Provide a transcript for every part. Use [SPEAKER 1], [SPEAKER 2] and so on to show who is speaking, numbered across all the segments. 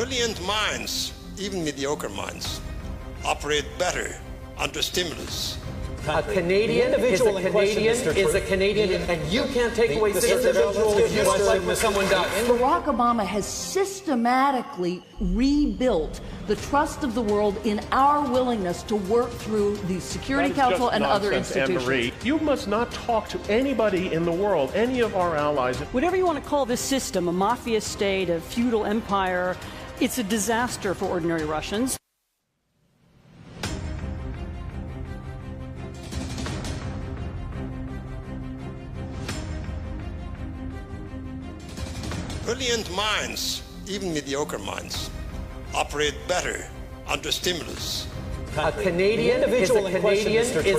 [SPEAKER 1] Brilliant minds, even mediocre minds, operate better under stimulus.
[SPEAKER 2] A Canadian is a Canadian, and you can't take away citizenship just like when someone does.
[SPEAKER 3] Barack Obama has systematically rebuilt the trust of the world in our willingness to work through the Security Council and other institutions.
[SPEAKER 4] Anne-Marie, you must not talk to anybody in the world, any of our allies.
[SPEAKER 5] Whatever you want to call this system, a mafia state, a feudal empire, it's a disaster for ordinary Russians.
[SPEAKER 1] Brilliant minds, even mediocre minds, operate better under stimulus.
[SPEAKER 2] A Canadian is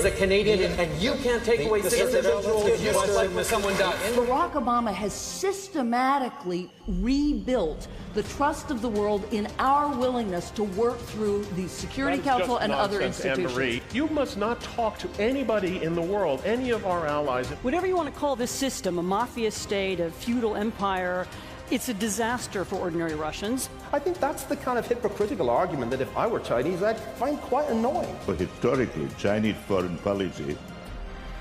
[SPEAKER 2] a Canadian, and you can't take away citizenship just like when someone does.
[SPEAKER 3] Barack Obama has systematically rebuilt the trust of the world in our willingness to work through the Security Council and other institutions.
[SPEAKER 4] Anne-Marie, you must not talk to anybody in the world, any of our allies.
[SPEAKER 5] Whatever you want to call this system, a mafia state, a feudal empire, it's a disaster for ordinary Russians.
[SPEAKER 6] I think that's the kind of hypocritical argument that if I were Chinese, I'd find quite annoying.
[SPEAKER 7] But historically, Chinese foreign policy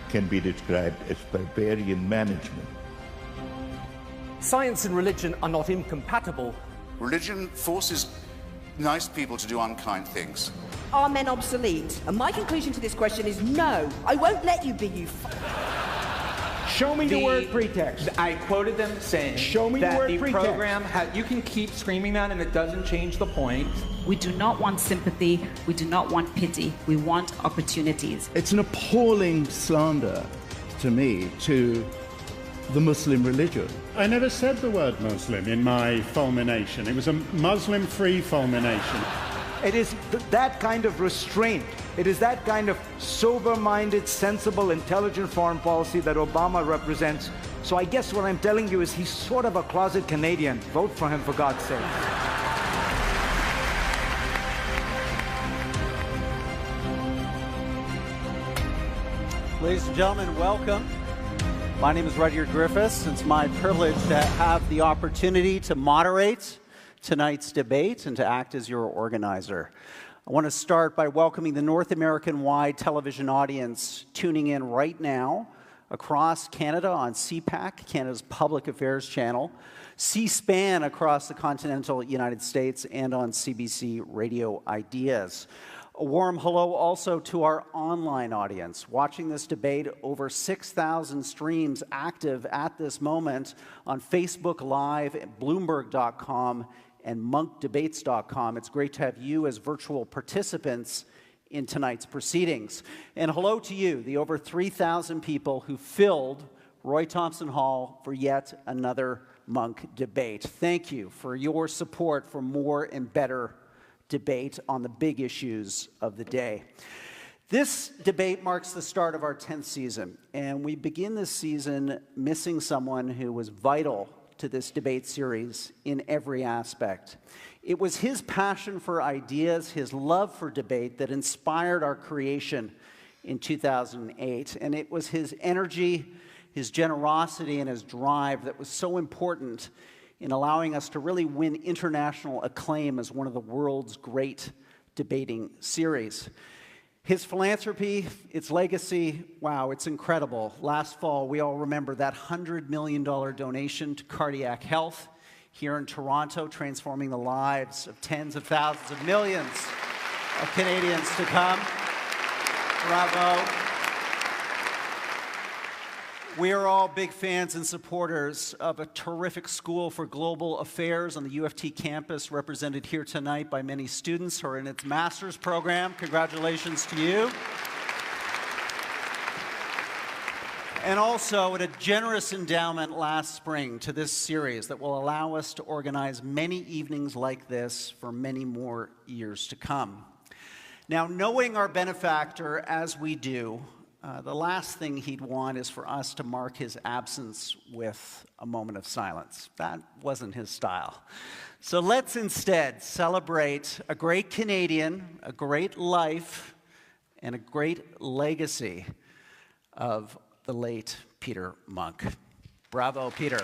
[SPEAKER 7] can be described as barbarian management.
[SPEAKER 2] Science and religion are not incompatible.
[SPEAKER 8] Religion forces nice people to do unkind things.
[SPEAKER 9] Are men obsolete? And my conclusion to this question is no. I won't let you be, you
[SPEAKER 10] Show me the word pretext.
[SPEAKER 11] I quoted them saying
[SPEAKER 10] Show me
[SPEAKER 11] that
[SPEAKER 10] the word
[SPEAKER 11] the
[SPEAKER 10] pretext.
[SPEAKER 11] program you can keep screaming that and it doesn't change the point.
[SPEAKER 12] We do not want sympathy. We do not want pity. We want opportunities.
[SPEAKER 13] It's an appalling slander to me to the Muslim religion.
[SPEAKER 14] I never said the word Muslim in my fulmination. It was a Muslim-free fulmination.
[SPEAKER 10] It is that kind of restraint. It is that kind of sober-minded, sensible, intelligent foreign policy that Obama represents. So I guess what I'm telling you is he's sort of a closet Canadian. Vote for him, for God's sake.
[SPEAKER 15] Ladies and gentlemen, welcome. My name is Rudyard Griffiths. It's my privilege to have the opportunity to moderate tonight's debate and to act as your organizer. I want to start by welcoming the North American-wide television audience tuning in right now across Canada on CPAC, Canada's public affairs channel, C-SPAN across the continental United States, and on CBC Radio Ideas. A warm hello also to our online audience. Watching this debate, over 6,000 streams active at this moment on Facebook Live, at Bloomberg.com, and monkdebates.com. It's great to have you as virtual participants in tonight's proceedings. And hello to you, the over 3,000 people who filled Roy Thompson Hall for yet another Munk Debate. Thank you for your support for more and better debate on the big issues of the day. This debate marks the start of our 10th season, and we begin this season missing someone who was vital to this debate series in every aspect. It was his passion for ideas, his love for debate that inspired our creation in 2008. And it was his energy, his generosity, and his drive that was so important in allowing us to really win international acclaim as one of the world's great debating series. His philanthropy, its legacy, wow, it's incredible. Last fall, we all remember that $100 million donation to cardiac health here in Toronto, transforming the lives of tens of thousands of millions of Canadians to come. Bravo. We are all big fans and supporters of a terrific school for global affairs on the UFT campus, represented here tonight by many students who are in its master's program. Congratulations to you. And also at a generous endowment last spring to this series that will allow us to organize many evenings like this for many more years to come. Now, knowing our benefactor as we do, the last thing he'd want is for us to mark his absence with a moment of silence. That wasn't his style. So let's instead celebrate a great Canadian, a great life, and a great legacy of the late Peter Munk. Bravo, Peter.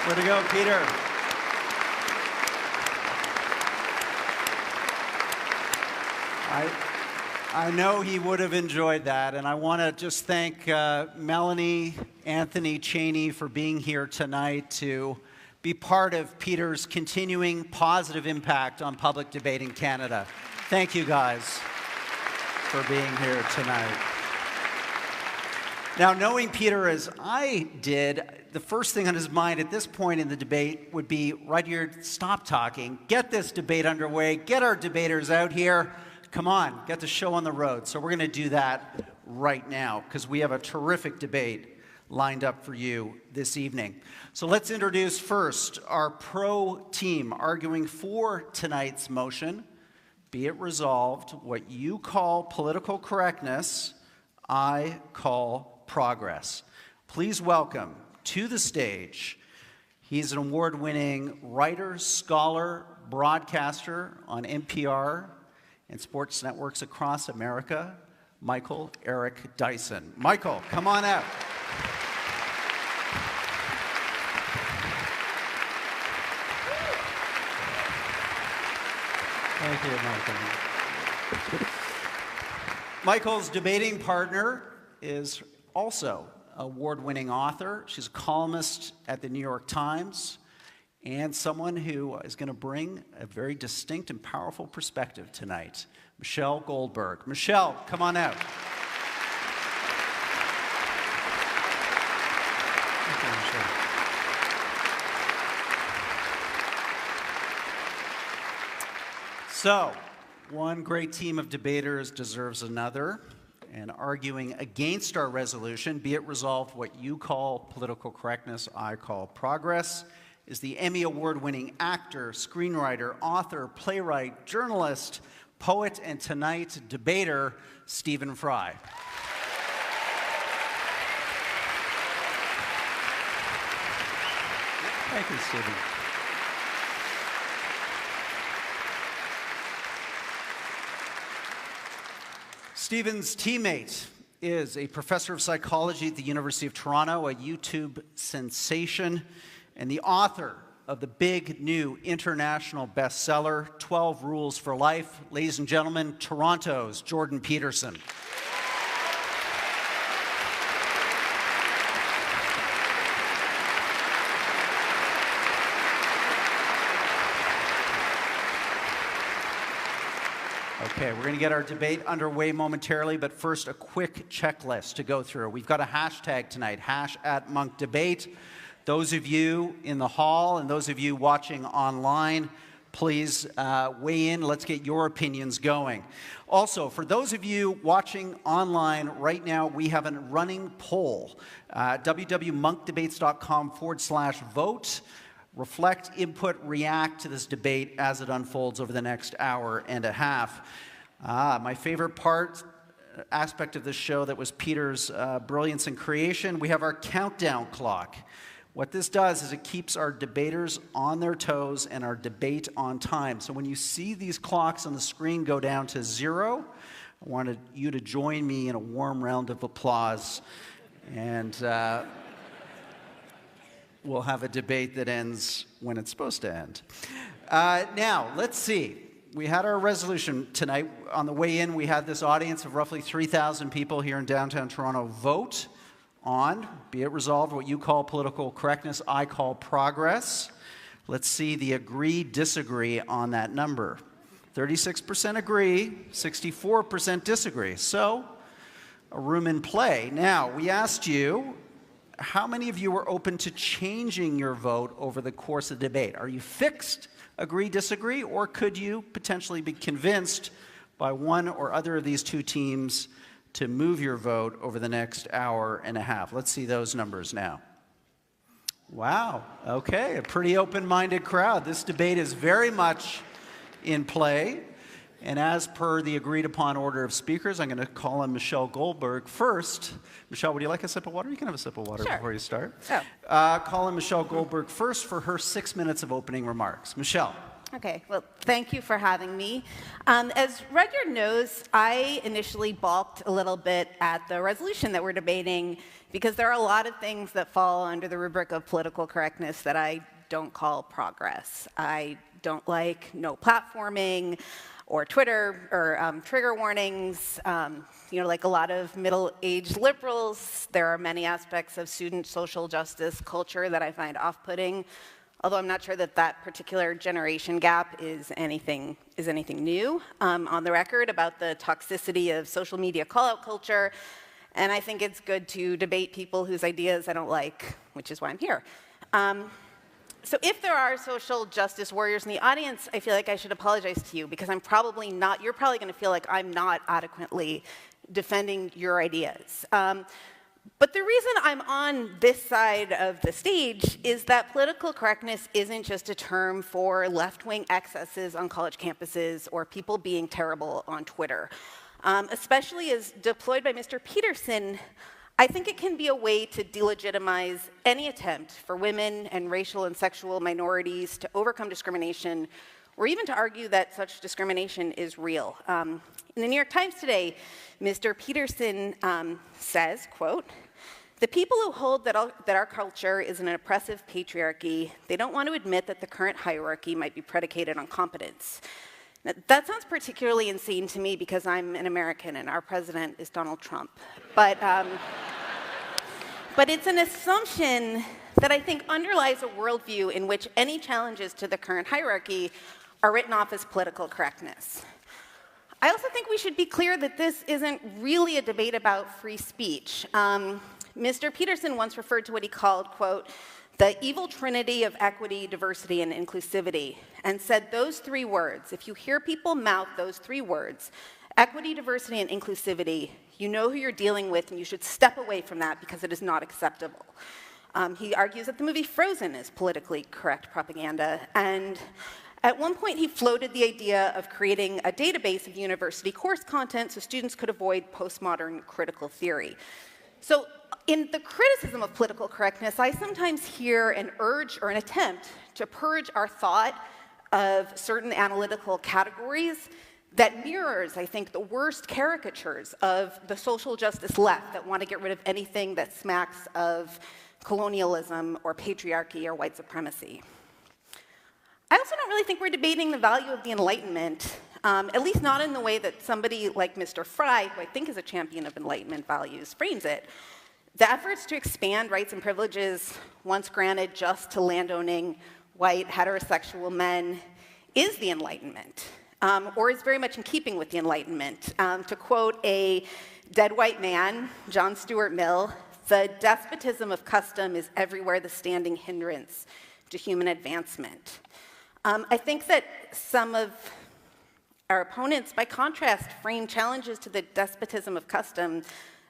[SPEAKER 15] Way to go, Peter. I know he would have enjoyed that, and I want to just thank Melanie, Anthony, Cheney for being here tonight to be part of Peter's continuing positive impact on public debate in Canada. Thank you guys for being here tonight. Now, knowing Peter as I did, the first thing on his mind at this point in the debate would be, Rudyard, stop talking, get this debate underway, get our debaters out here. Come on, get the show on the road. So we're going to do that right now because we have a terrific debate lined up for you this evening. So let's introduce first our pro team arguing for tonight's motion. Be it resolved, what you call political correctness, I call progress. Please welcome to the stage, he's an award-winning writer, scholar, broadcaster on NPR, and sports networks across America, Michael Eric Dyson. Michael, come on out.
[SPEAKER 16] Thank you, Michael.
[SPEAKER 15] Michael's debating partner is also an award-winning author. She's a columnist at the New York Times, and someone who is going to bring a very distinct and powerful perspective tonight, Michelle Goldberg. Michelle, come on out.
[SPEAKER 16] Thank you, Michelle.
[SPEAKER 15] So, one great team of debaters deserves another, and arguing against our resolution, be it resolved what you call political correctness, I call progress, is the Emmy Award-winning actor, screenwriter, author, playwright, journalist, poet, and tonight debater, Stephen Fry.
[SPEAKER 16] Thank you, Stephen.
[SPEAKER 15] Stephen's teammate is a professor of psychology at the University of Toronto, a YouTube sensation, and the author of the big new international bestseller, 12 Rules for Life. Ladies and gentlemen, Toronto's Jordan Peterson. Okay, we're going to get our debate underway momentarily, but first a quick checklist to go through. We've got a hashtag tonight, #MunkDebate. Those of you in the hall and those of you watching online, please weigh in. Let's get your opinions going. Also, for those of you watching online right now, we have a running poll, www.monkdebates.com/vote. Reflect, input, react to this debate as it unfolds over the next hour and a half. My favorite aspect of this show that was Peter's brilliance and creation, we have our countdown clock. What this does is it keeps our debaters on their toes and our debate on time. So when you see these clocks on the screen go down to 0, I wanted you to join me in a warm round of applause. And we'll have a debate that ends when it's supposed to end. Now, let's see. We had our resolution tonight. On the way in, we had this audience of roughly 3,000 people here in downtown Toronto vote on, be it resolved, what you call political correctness, I call progress. Let's see the agree, disagree on that number. 36% agree, 64% disagree. So, a room in play. Now, we asked you, how many of you were open to changing your vote over the course of the debate? Are you fixed, agree, disagree, or could you potentially be convinced by one or other of these two teams to move your vote over the next hour and a half? Let's see those numbers now. Wow, okay, a pretty open-minded crowd. This debate is very much in play. And as per the agreed upon order of speakers, I'm going to call on Michelle Goldberg first. Michelle, would you like a sip of water? You can have a sip of water before you start. Call on Michelle Goldberg first for her 6 minutes of opening remarks. Michelle.
[SPEAKER 17] Okay, well, thank you for having me. As Rudyard knows, I initially balked a little bit at the resolution that we're debating because there are a lot of things that fall under the rubric of political correctness that I don't call progress. I don't like no platforming or Twitter or trigger warnings. You know, like a lot of middle-aged liberals, there are many aspects of student social justice culture that I find off-putting. Although I'm not sure that that particular generation gap is anything new. On the record about the toxicity of social media call-out culture, and I think it's good to debate people whose ideas I don't like, which is why I'm here. So if there are social justice warriors in the audience, I feel like I should apologize to you because I'm probably not, you're probably going to feel like I'm not adequately defending your ideas. But the reason I'm on this side of the stage is that political correctness isn't just a term for left-wing excesses on college campuses or people being terrible on Twitter. Especially as deployed by Mr. Peterson, I think it can be a way to delegitimize any attempt for women and racial and sexual minorities to overcome discrimination, or even to argue that such discrimination is real. In the New York Times today, Mr. Peterson says, quote, "The people who hold that our culture is an oppressive patriarchy, they don't want to admit that the current hierarchy might be predicated on competence." Now, that sounds particularly insane to me because I'm an American and our president is Donald Trump. But it's an assumption that I think underlies a worldview in which any challenges to the current hierarchy are written off as political correctness. I also think we should be clear that this isn't really a debate about free speech. Mr. Peterson once referred to what he called, quote, "the evil trinity of equity, diversity, and inclusivity," and said those three words, if you hear people mouth those three words, equity, diversity, and inclusivity, you know who you're dealing with and you should step away from that because it is not acceptable. He argues that the movie Frozen is politically correct propaganda, and at one point, he floated the idea of creating a database of university course content so students could avoid postmodern critical theory. So in the criticism of political correctness, I sometimes hear an urge or an attempt to purge our thought of certain analytical categories that mirrors, I think, the worst caricatures of the social justice left that want to get rid of anything that smacks of colonialism or patriarchy or white supremacy. I also don't really think we're debating the value of the Enlightenment, at least not in the way that somebody like Mr. Fry, who I think is a champion of Enlightenment values, frames it. The efforts to expand rights and privileges once granted just to landowning white heterosexual men is the Enlightenment, or is very much in keeping with the Enlightenment. To quote a dead white man, John Stuart Mill, "The despotism of custom is everywhere the standing hindrance to human advancement." I think that some of our opponents, by contrast, frame challenges to the despotism of custom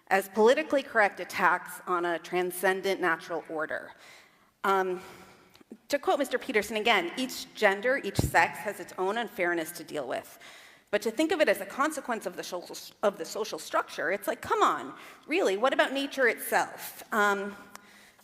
[SPEAKER 17] as politically correct attacks on a transcendent natural order. To quote Mr. Peterson again, each gender, each sex has its own unfairness to deal with. But to think of it as a consequence of the social structure, it's like, come on, really, what about nature itself?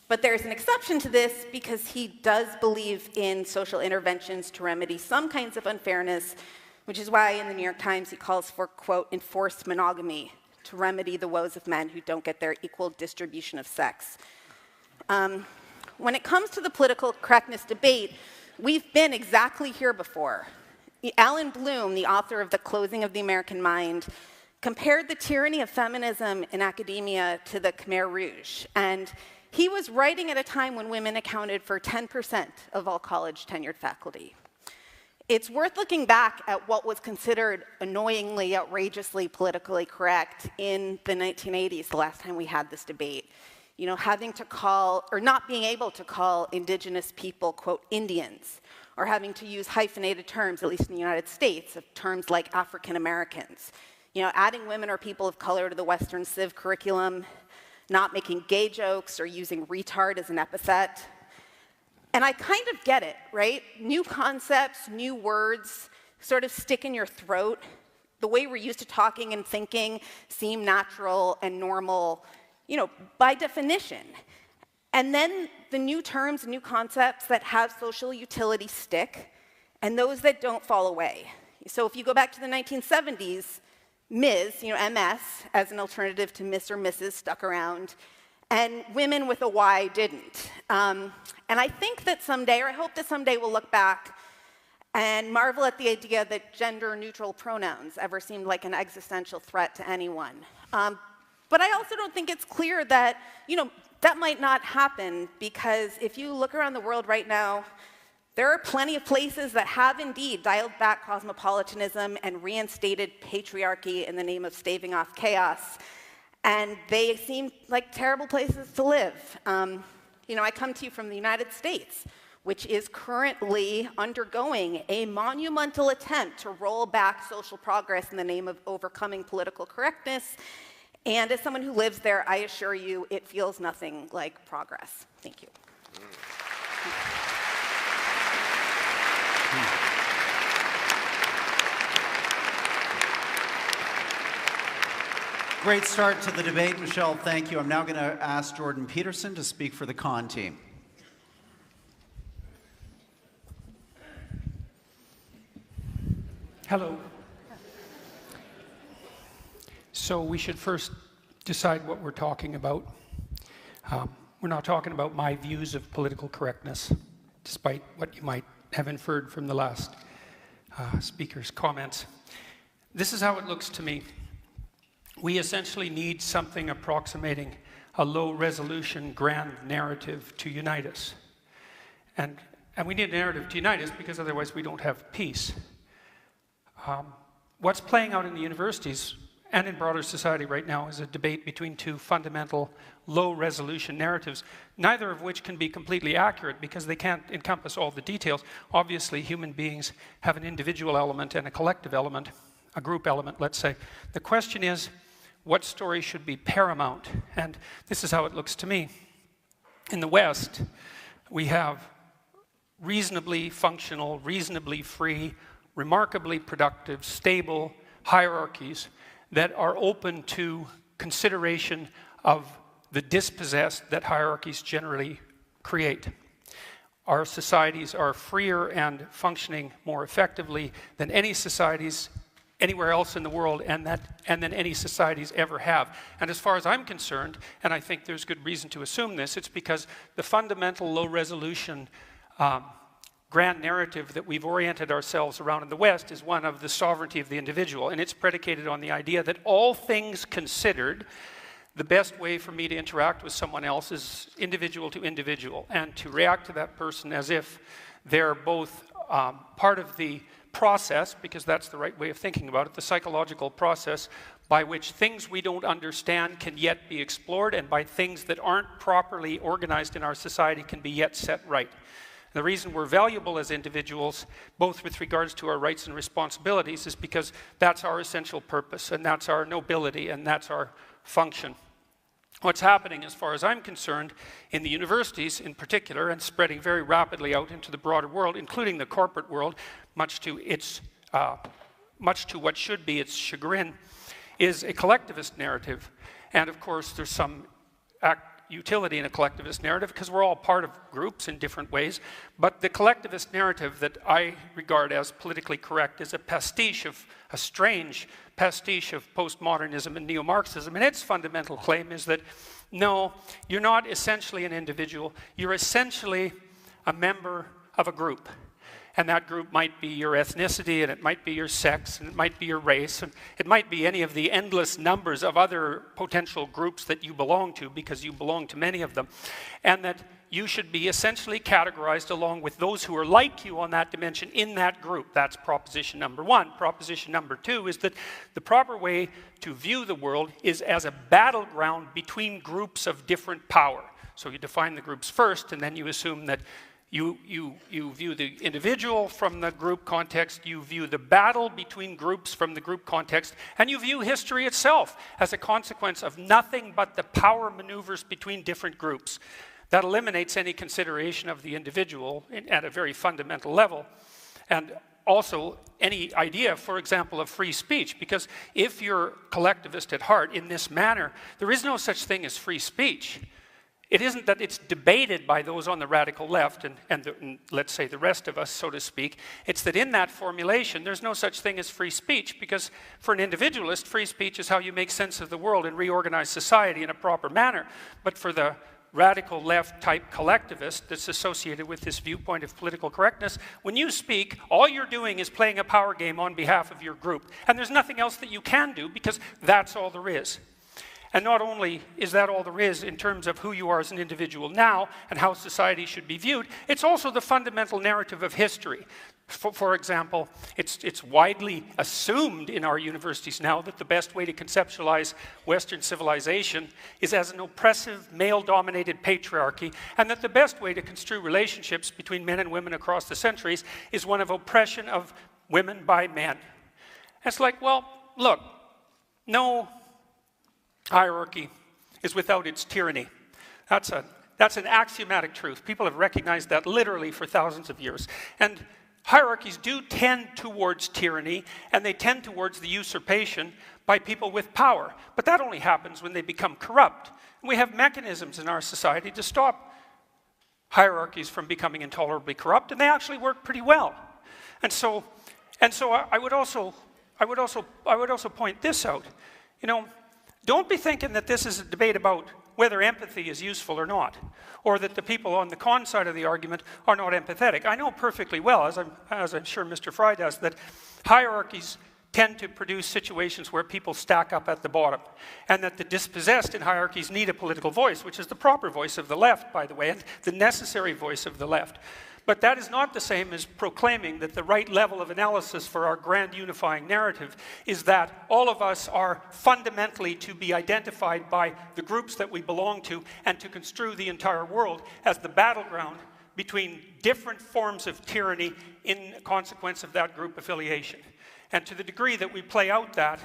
[SPEAKER 17] But there's an exception to this because he does believe in social interventions to remedy some kinds of unfairness, which is why in the New York Times he calls for, quote, "enforced monogamy" to remedy the woes of men who don't get their equal distribution of sex. When it comes to the political correctness debate, we've been exactly here before. Alan Bloom, the author of The Closing of the American Mind, compared the tyranny of feminism in academia to the Khmer Rouge, and he was writing at a time when women accounted for 10% of all college tenured faculty. It's worth looking back at what was considered annoyingly, outrageously politically correct in the 1980s, the last time we had this debate. You know, having to call, or not being able to call indigenous people, quote, Indians, or having to use hyphenated terms, at least in the United States, of terms like African Americans. You know, adding women or people of color to the Western Civ curriculum, not making gay jokes or using retard as an epithet. And I kind of get it, right? New concepts, new words, sort of stick in your throat. The way we're used to talking and thinking seem natural and normal, you know, by definition. And then the new terms and new concepts that have social utility stick, and those that don't fall away. So if you go back to the 1970s, Ms., you know, MS, as an alternative to Miss or Mrs., stuck around, and women with a Y didn't. And I think that someday, or I hope that someday, we'll look back and marvel at the idea that gender-neutral pronouns ever seemed like an existential threat to anyone. But I also don't think it's clear that, you know, that might not happen, because if you look around the world right now, there are plenty of places that have indeed dialed back cosmopolitanism and reinstated patriarchy in the name of staving off chaos. And they seem like terrible places to live. You know, I come to you from the United States, which is currently undergoing a monumental attempt to roll back social progress in the name of overcoming political correctness. And as someone who lives there, I assure you, it feels nothing like progress. Thank you.
[SPEAKER 15] Great start to the debate, Michelle. Thank you. I'm now going to ask Jordan Peterson to speak for the con team.
[SPEAKER 18] Hello. So we should first decide what we're talking about. We're not talking about my views of political correctness, despite what you might have inferred from the last speaker's comments. This is how it looks to me. We essentially need something approximating a low-resolution grand narrative to unite us. And we need a narrative to unite us because otherwise we don't have peace. What's playing out in the universities and in broader society right now is a debate between two fundamental low-resolution narratives, neither of which can be completely accurate because they can't encompass all the details. Obviously, human beings have an individual element and a collective element, a group element, let's say. The question is, what story should be paramount? And this is how it looks to me. In the West, we have reasonably functional, reasonably free, remarkably productive, stable hierarchies that are open to consideration of the dispossessed that hierarchies generally create. Our societies are freer and functioning more effectively than any societies anywhere else in the world, and than any societies ever have. And as far as I'm concerned, and I think there's good reason to assume this, it's because the fundamental low-resolution grand narrative that we've oriented ourselves around in the West is one of the sovereignty of the individual, and it's predicated on the idea that all things considered, the best way for me to interact with someone else is individual to individual, and to react to that person as if they're both part of the process, because that's the right way of thinking about it, the psychological process by which things we don't understand can yet be explored, and by things that aren't properly organized in our society can be yet set right. The reason we're valuable as individuals, both with regards to our rights and responsibilities, is because that's our essential purpose, and that's our nobility, and that's our function. What's happening, as far as I'm concerned, in the universities in particular, and spreading very rapidly out into the broader world, including the corporate world, much to what should be its chagrin, is a collectivist narrative. And of course, there's some utility in a collectivist narrative because we're all part of groups in different ways. But the collectivist narrative that I regard as politically correct is a strange pastiche of postmodernism and neo-Marxism. And its fundamental claim is that, no, you're not essentially an individual. You're essentially a member of a group. And that group might be your ethnicity, and it might be your sex, and it might be your race, and it might be any of the endless numbers of other potential groups that you belong to, because you belong to many of them. And that you should be essentially categorized along with those who are like you on that dimension in that group. That's proposition number one. Proposition number two is that the proper way to view the world is as a battleground between groups of different power. So you define the groups first, and then you assume that you view the individual from the group context, you view the battle between groups from the group context, and you view history itself as a consequence of nothing but the power maneuvers between different groups. That eliminates any consideration of the individual at a very fundamental level. And also any idea, for example, of free speech, because if you're collectivist at heart in this manner, there is no such thing as free speech. It isn't that it's debated by those on the radical left and let's say the rest of us, so to speak. It's that in that formulation, there's no such thing as free speech, because for an individualist, free speech is how you make sense of the world and reorganize society in a proper manner. But for the radical left type collectivist that's associated with this viewpoint of political correctness, when you speak, all you're doing is playing a power game on behalf of your group. And there's nothing else that you can do, because that's all there is. And not only is that all there is in terms of who you are as an individual now and how society should be viewed, it's also the fundamental narrative of history. For example, it's widely assumed in our universities now that the best way to conceptualize Western civilization is as an oppressive, male-dominated patriarchy, and that the best way to construe relationships between men and women across the centuries is one of oppression of women by men. It's like, well, look, no hierarchy is without its tyranny. That's an axiomatic truth. People have recognized that literally for thousands of years. And hierarchies do tend towards tyranny, and they tend towards the usurpation by people with power. But that only happens when they become corrupt. And we have mechanisms in our society to stop hierarchies from becoming intolerably corrupt, and they actually work pretty well. And so I would also point this out. You know, don't be thinking that this is a debate about whether empathy is useful or not, or that the people on the con side of the argument are not empathetic. I know perfectly well, as I'm sure Mr. Fry does, that hierarchies tend to produce situations where people stack up at the bottom, and that the dispossessed in hierarchies need a political voice, which is the proper voice of the left, by the way, and the necessary voice of the left. But that is not the same as proclaiming that the right level of analysis for our grand unifying narrative is that all of us are fundamentally to be identified by the groups that we belong to, and to construe the entire world as the battleground between different forms of tyranny in consequence of that group affiliation. And to the degree that we play out that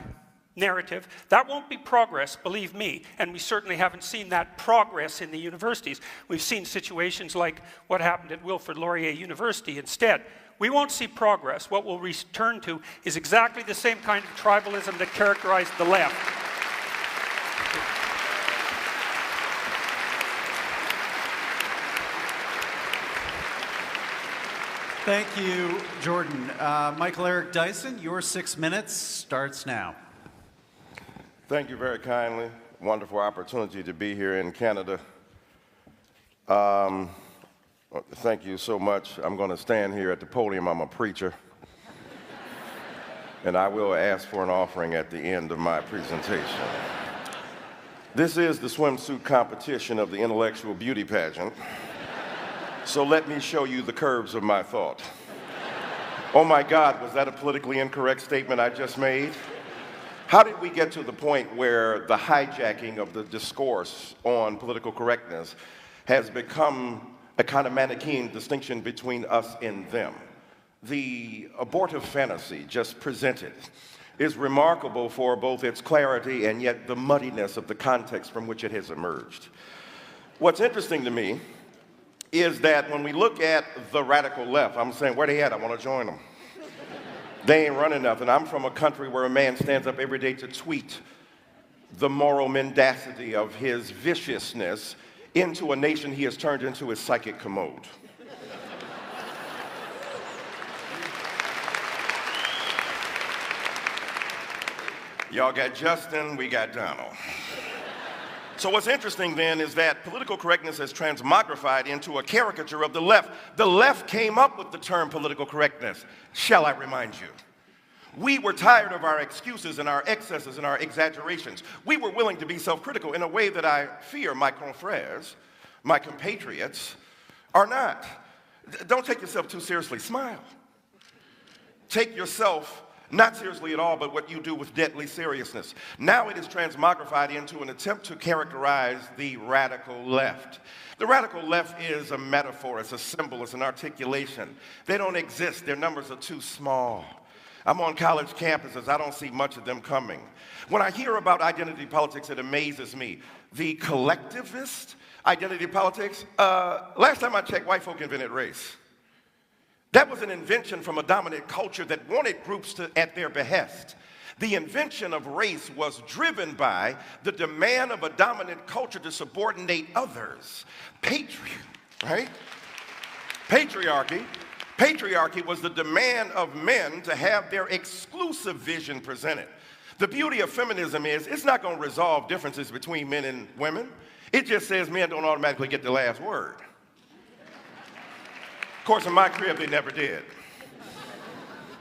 [SPEAKER 18] narrative, that won't be progress, believe me, and we certainly haven't seen that progress in the universities. We've seen situations like what happened at Wilfrid Laurier University instead. We won't see progress. What we'll return to is exactly the same kind of tribalism that characterized the left.
[SPEAKER 15] Thank you, Jordan. Michael Eric Dyson, your 6 minutes starts now.
[SPEAKER 19] Thank you very kindly. Wonderful opportunity to be here in Canada. Thank you so much. I'm going to stand here at the podium. I'm a preacher. And I will ask for an offering at the end of my presentation. This is the swimsuit competition of the intellectual beauty pageant. So let me show you the curves of my thought. Oh my God, was that a politically incorrect statement I just made? How did we get to the point where the hijacking of the discourse on political correctness has become a kind of Manichaean distinction between us and them? The abortive fantasy just presented is remarkable for both its clarity and yet the muddiness of the context from which it has emerged. What's interesting to me is that when we look at the radical left, I'm saying, where they at? I want to join them. They ain't running nothing. I'm from a country where a man stands up every day to tweet the moral mendacity of his viciousness into a nation he has turned into his psychic commode. Y'all got Justin, we got Donald. So what's interesting then is that political correctness has transmogrified into a caricature of the left. The left came up with the term political correctness. Shall I remind you? We were tired of our excuses and our excesses and our exaggerations. We were willing to be self-critical in a way that I fear my confrères, my compatriots, are not. Don't take yourself too seriously. Smile. Take yourself not seriously at all, but what you do with deadly seriousness. Now it is transmogrified into an attempt to characterize the radical left. The radical left is a metaphor, it's a symbol, it's an articulation. They don't exist, their numbers are too small. I'm on college campuses, I don't see much of them coming. When I hear about identity politics, it amazes me. The collectivist identity politics, last time I checked, white folk invented race. That was an invention from a dominant culture that wanted groups at their behest. The invention of race was driven by the demand of a dominant culture to subordinate others. Right? Patriarchy was the demand of men to have their exclusive vision presented. The beauty of feminism is it's not going to resolve differences between men and women. It just says men don't automatically get the last word. Of course, in my crib, they never did.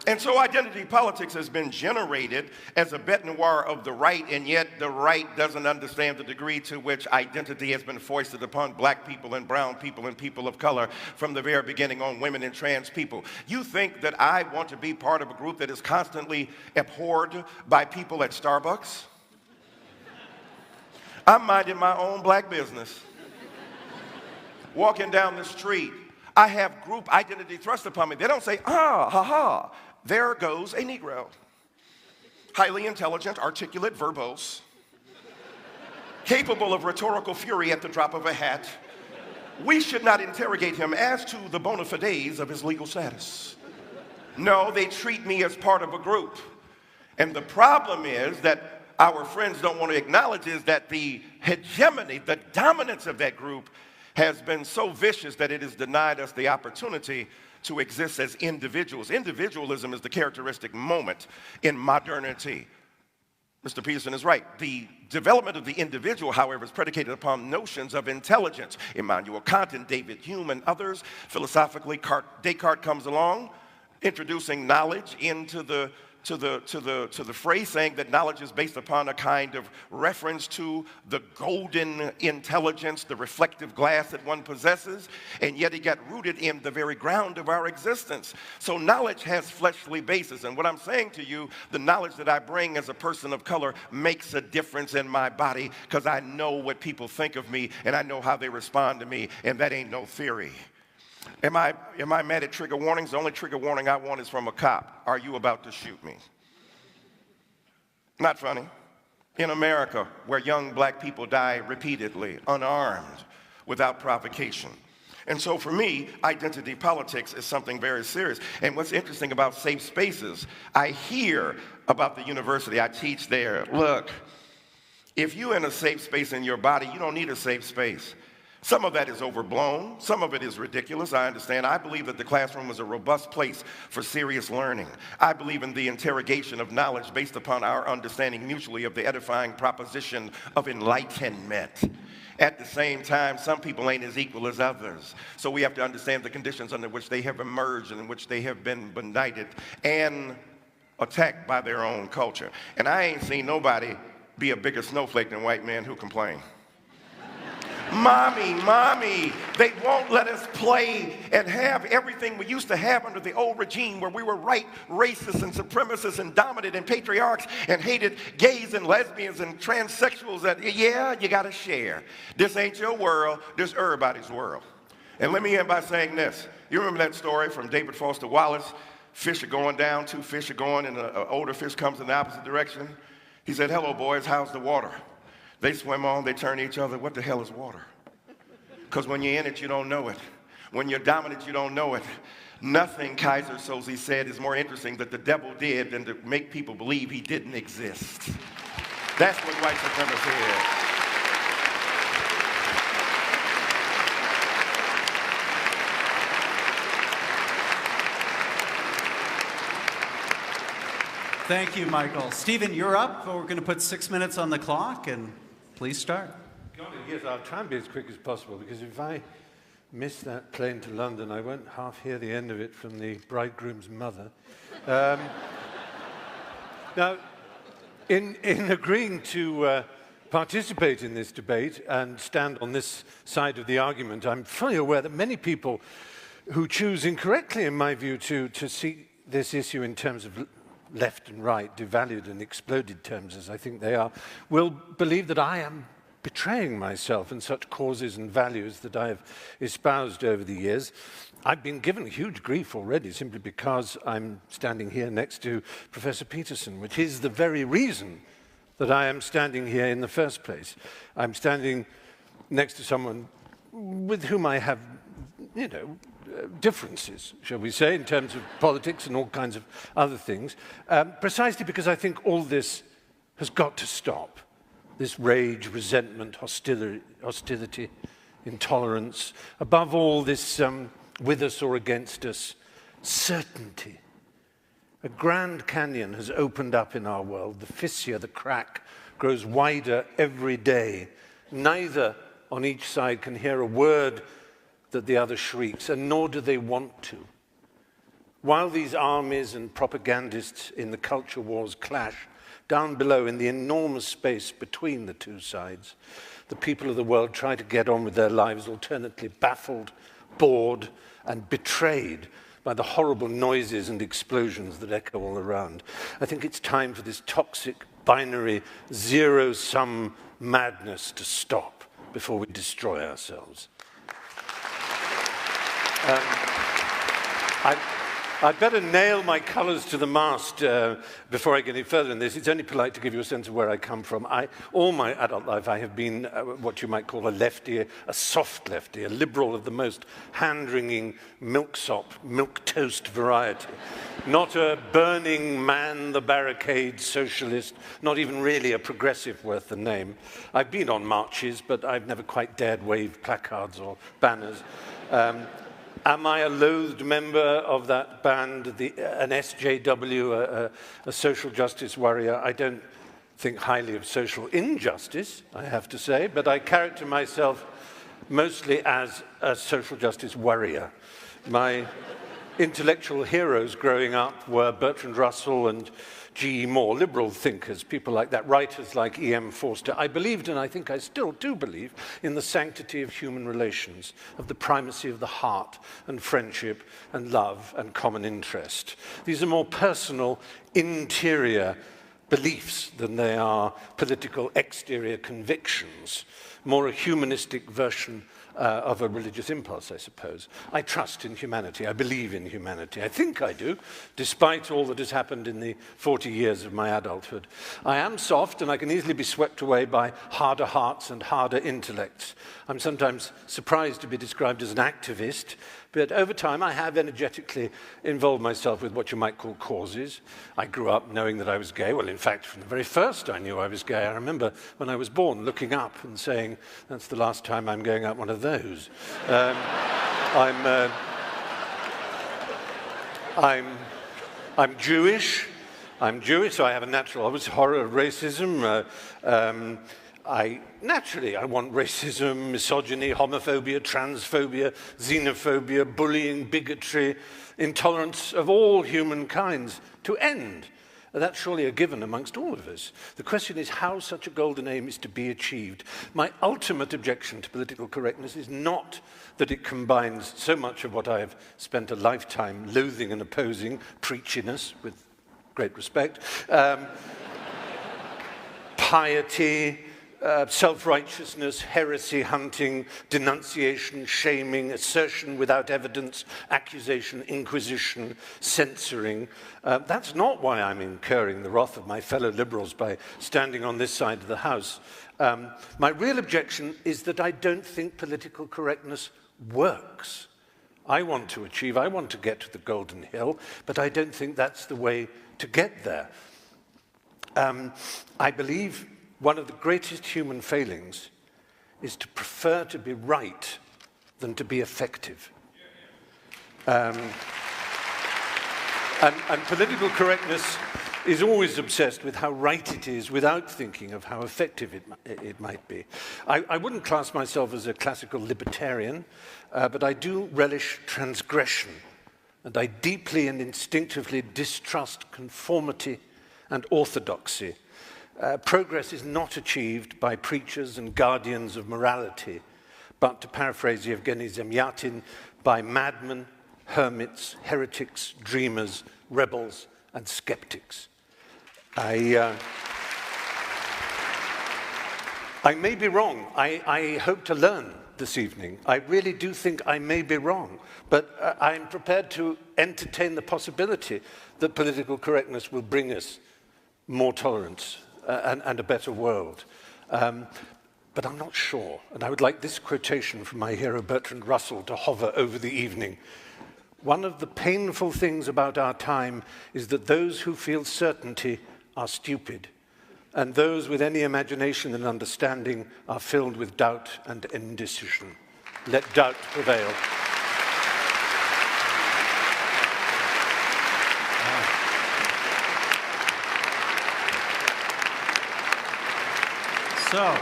[SPEAKER 19] And so identity politics has been generated as a bête noire of the right, and yet the right doesn't understand the degree to which identity has been foisted upon black people and brown people and people of color from the very beginning on women and trans people. You think that I want to be part of a group that is constantly abhorred by people at Starbucks? I'm minding my own black business. Walking down the street, I have group identity thrust upon me. They don't say, ah, ha, ha. There goes a Negro. Highly intelligent, articulate, verbose, capable of rhetorical fury at the drop of a hat. We should not interrogate him as to the bona fides of his legal status. No, they treat me as part of a group. And the problem is that our friends don't want to acknowledge is that the hegemony, the dominance of that group has been so vicious that it has denied us the opportunity to exist as individuals. Individualism is the characteristic moment in modernity. Mr. Peterson is right. The development of the individual, however, is predicated upon notions of intelligence. Immanuel Kant and David Hume and others, philosophically, Descartes comes along, introducing knowledge into the phrase, saying that knowledge is based upon a kind of reference to the golden intelligence, the reflective glass that one possesses, and yet it got rooted in the very ground of our existence. So knowledge has fleshly basis, and what I'm saying to you, the knowledge that I bring as a person of color makes a difference in my body because I know what people think of me and I know how they respond to me, and that ain't no theory. Am I mad at trigger warnings? The only trigger warning I want is from a cop. Are you about to shoot me? Not funny. In America, where young black people die repeatedly, unarmed, without provocation. And so for me, identity politics is something very serious. And what's interesting about safe spaces, I hear about the university. I teach there. Look, if you're in a safe space in your body, you don't need a safe space. Some of that is overblown. Some of it is ridiculous. I understand. I believe that the classroom is a robust place for serious learning. I believe in the interrogation of knowledge based upon our understanding mutually of the edifying proposition of enlightenment. At the same time, some people ain't as equal as others. So we have to understand the conditions under which they have emerged and in which they have been benighted and attacked by their own culture. And I ain't seen nobody be a bigger snowflake than white men who complain. Mommy, they won't let us play and have everything we used to have under the old regime where we were right racist and supremacists and dominant and patriarchs and hated gays and lesbians and transsexuals that, yeah, you got to share. This ain't your world, this everybody's world. And let me end by saying this. You remember that story from David Foster Wallace? Fish are going down, two fish are going, and an older fish comes in the opposite direction. He said, hello, boys, how's the water? They swim on, they turn to each other, what the hell is water? Because when you're in it, you don't know it. When you're dominant, you don't know it. Nothing, Kaiser Soze said, is more interesting that the devil did than to make people believe he didn't exist. That's what white supremacy is.
[SPEAKER 15] Thank you, Michael. Stephen, you're up. We're going to put 6 minutes on the clock, and please start.
[SPEAKER 16] Yes, I'll try and be as quick as possible, because if I miss that plane to London, I won't half hear the end of it from the bridegroom's mother. Now, in agreeing to participate in this debate and stand on this side of the argument, I'm fully aware that many people who choose incorrectly, in my view, to see this issue in terms of left and right, devalued and exploded terms as I think they are, will believe that I am betraying myself and such causes and values that I have espoused over the years. I've been given huge grief already simply because I'm standing here next to Professor Peterson, which is the very reason that I am standing here in the first place. I'm standing next to someone with whom I have, differences, shall we say, in terms of politics and all kinds of other things, precisely because I think all this has got to stop. This rage, resentment, hostility, intolerance, above all this with us or against us, certainty. A Grand Canyon has opened up in our world. The fissure, the crack, grows wider every day. Neither on each side can hear a word that the other shrieks, and nor do they want to. While these armies and propagandists in the culture wars clash, down below in the enormous space between the two sides, the people of the world try to get on with their lives, alternately baffled, bored, and betrayed by the horrible noises and explosions that echo all around. I think it's time for this toxic, binary, zero-sum madness to stop before we destroy ourselves. I'd better nail my colours to the mast before I get any further in this. It's only polite to give you a sense of where I come from. All my adult life, I have been what you might call a lefty, a soft lefty, a liberal of the most hand-wringing milksop, milquetoast variety. Not a burning man-the-barricade socialist, not even really a progressive worth the name. I've been on marches, but I've never quite dared wave placards or banners. Am I a loathed member of that band, an SJW, a social justice warrior? I don't think highly of social injustice, I have to say, but I character myself mostly as a social justice warrior. My intellectual heroes growing up were Bertrand Russell and G.E. Moore, liberal thinkers, people like that, writers like E.M. Forster. I believed, and I think I still do believe, in the sanctity of human relations, of the primacy of the heart and friendship and love and common interest. These are more personal, interior beliefs than they are political exterior convictions, more a humanistic version of a religious impulse, I suppose. I trust in humanity. I believe in humanity. I think I do, despite all that has happened in the 40 years of my adulthood. I am soft, and I can easily be swept away by harder hearts and harder intellects. I'm sometimes surprised to be described as an activist, but over time I have energetically involved myself with what you might call causes. I grew up knowing that I was gay. Well, in fact, from the very first I knew I was gay. I remember when I was born looking up and saying, that's the last time I'm going up one of those. I'm Jewish. I'm Jewish, so I have a natural, obvious horror of racism. I want racism, misogyny, homophobia, transphobia, xenophobia, bullying, bigotry, intolerance of all humankind to end. That's surely a given amongst all of us. The question is how such a golden aim is to be achieved. My ultimate objection to political correctness is not that it combines so much of what I have spent a lifetime loathing and opposing, preachiness, with great respect, piety, self-righteousness, heresy hunting, denunciation, shaming, assertion without evidence, accusation, inquisition, censoring. That's not why I'm incurring the wrath of my fellow liberals by standing on this side of the House. My real objection is that I don't think political correctness works. I want to get to the Golden Hill, but I don't think that's the way to get there. I believe one of the greatest human failings is to prefer to be right than to be effective. And political correctness is always obsessed with how right it is without thinking of how effective it might be. I wouldn't class myself as a classical libertarian, but I do relish transgression, and I deeply and instinctively distrust conformity and orthodoxy. Progress is not achieved by preachers and guardians of morality, but, to paraphrase Yevgeny Zemyatin, by madmen, hermits, heretics, dreamers, rebels, and skeptics. I may be wrong. I hope to learn this evening. I really do think I may be wrong, but I'm prepared to entertain the possibility that political correctness will bring us more tolerance and a better world. but I'm not sure. And I would like this quotation from my hero Bertrand Russell to hover over the evening. One of the painful things about our time is that those who feel certainty are stupid, and those with any imagination and understanding are filled with doubt and indecision. Let doubt prevail.
[SPEAKER 15] So,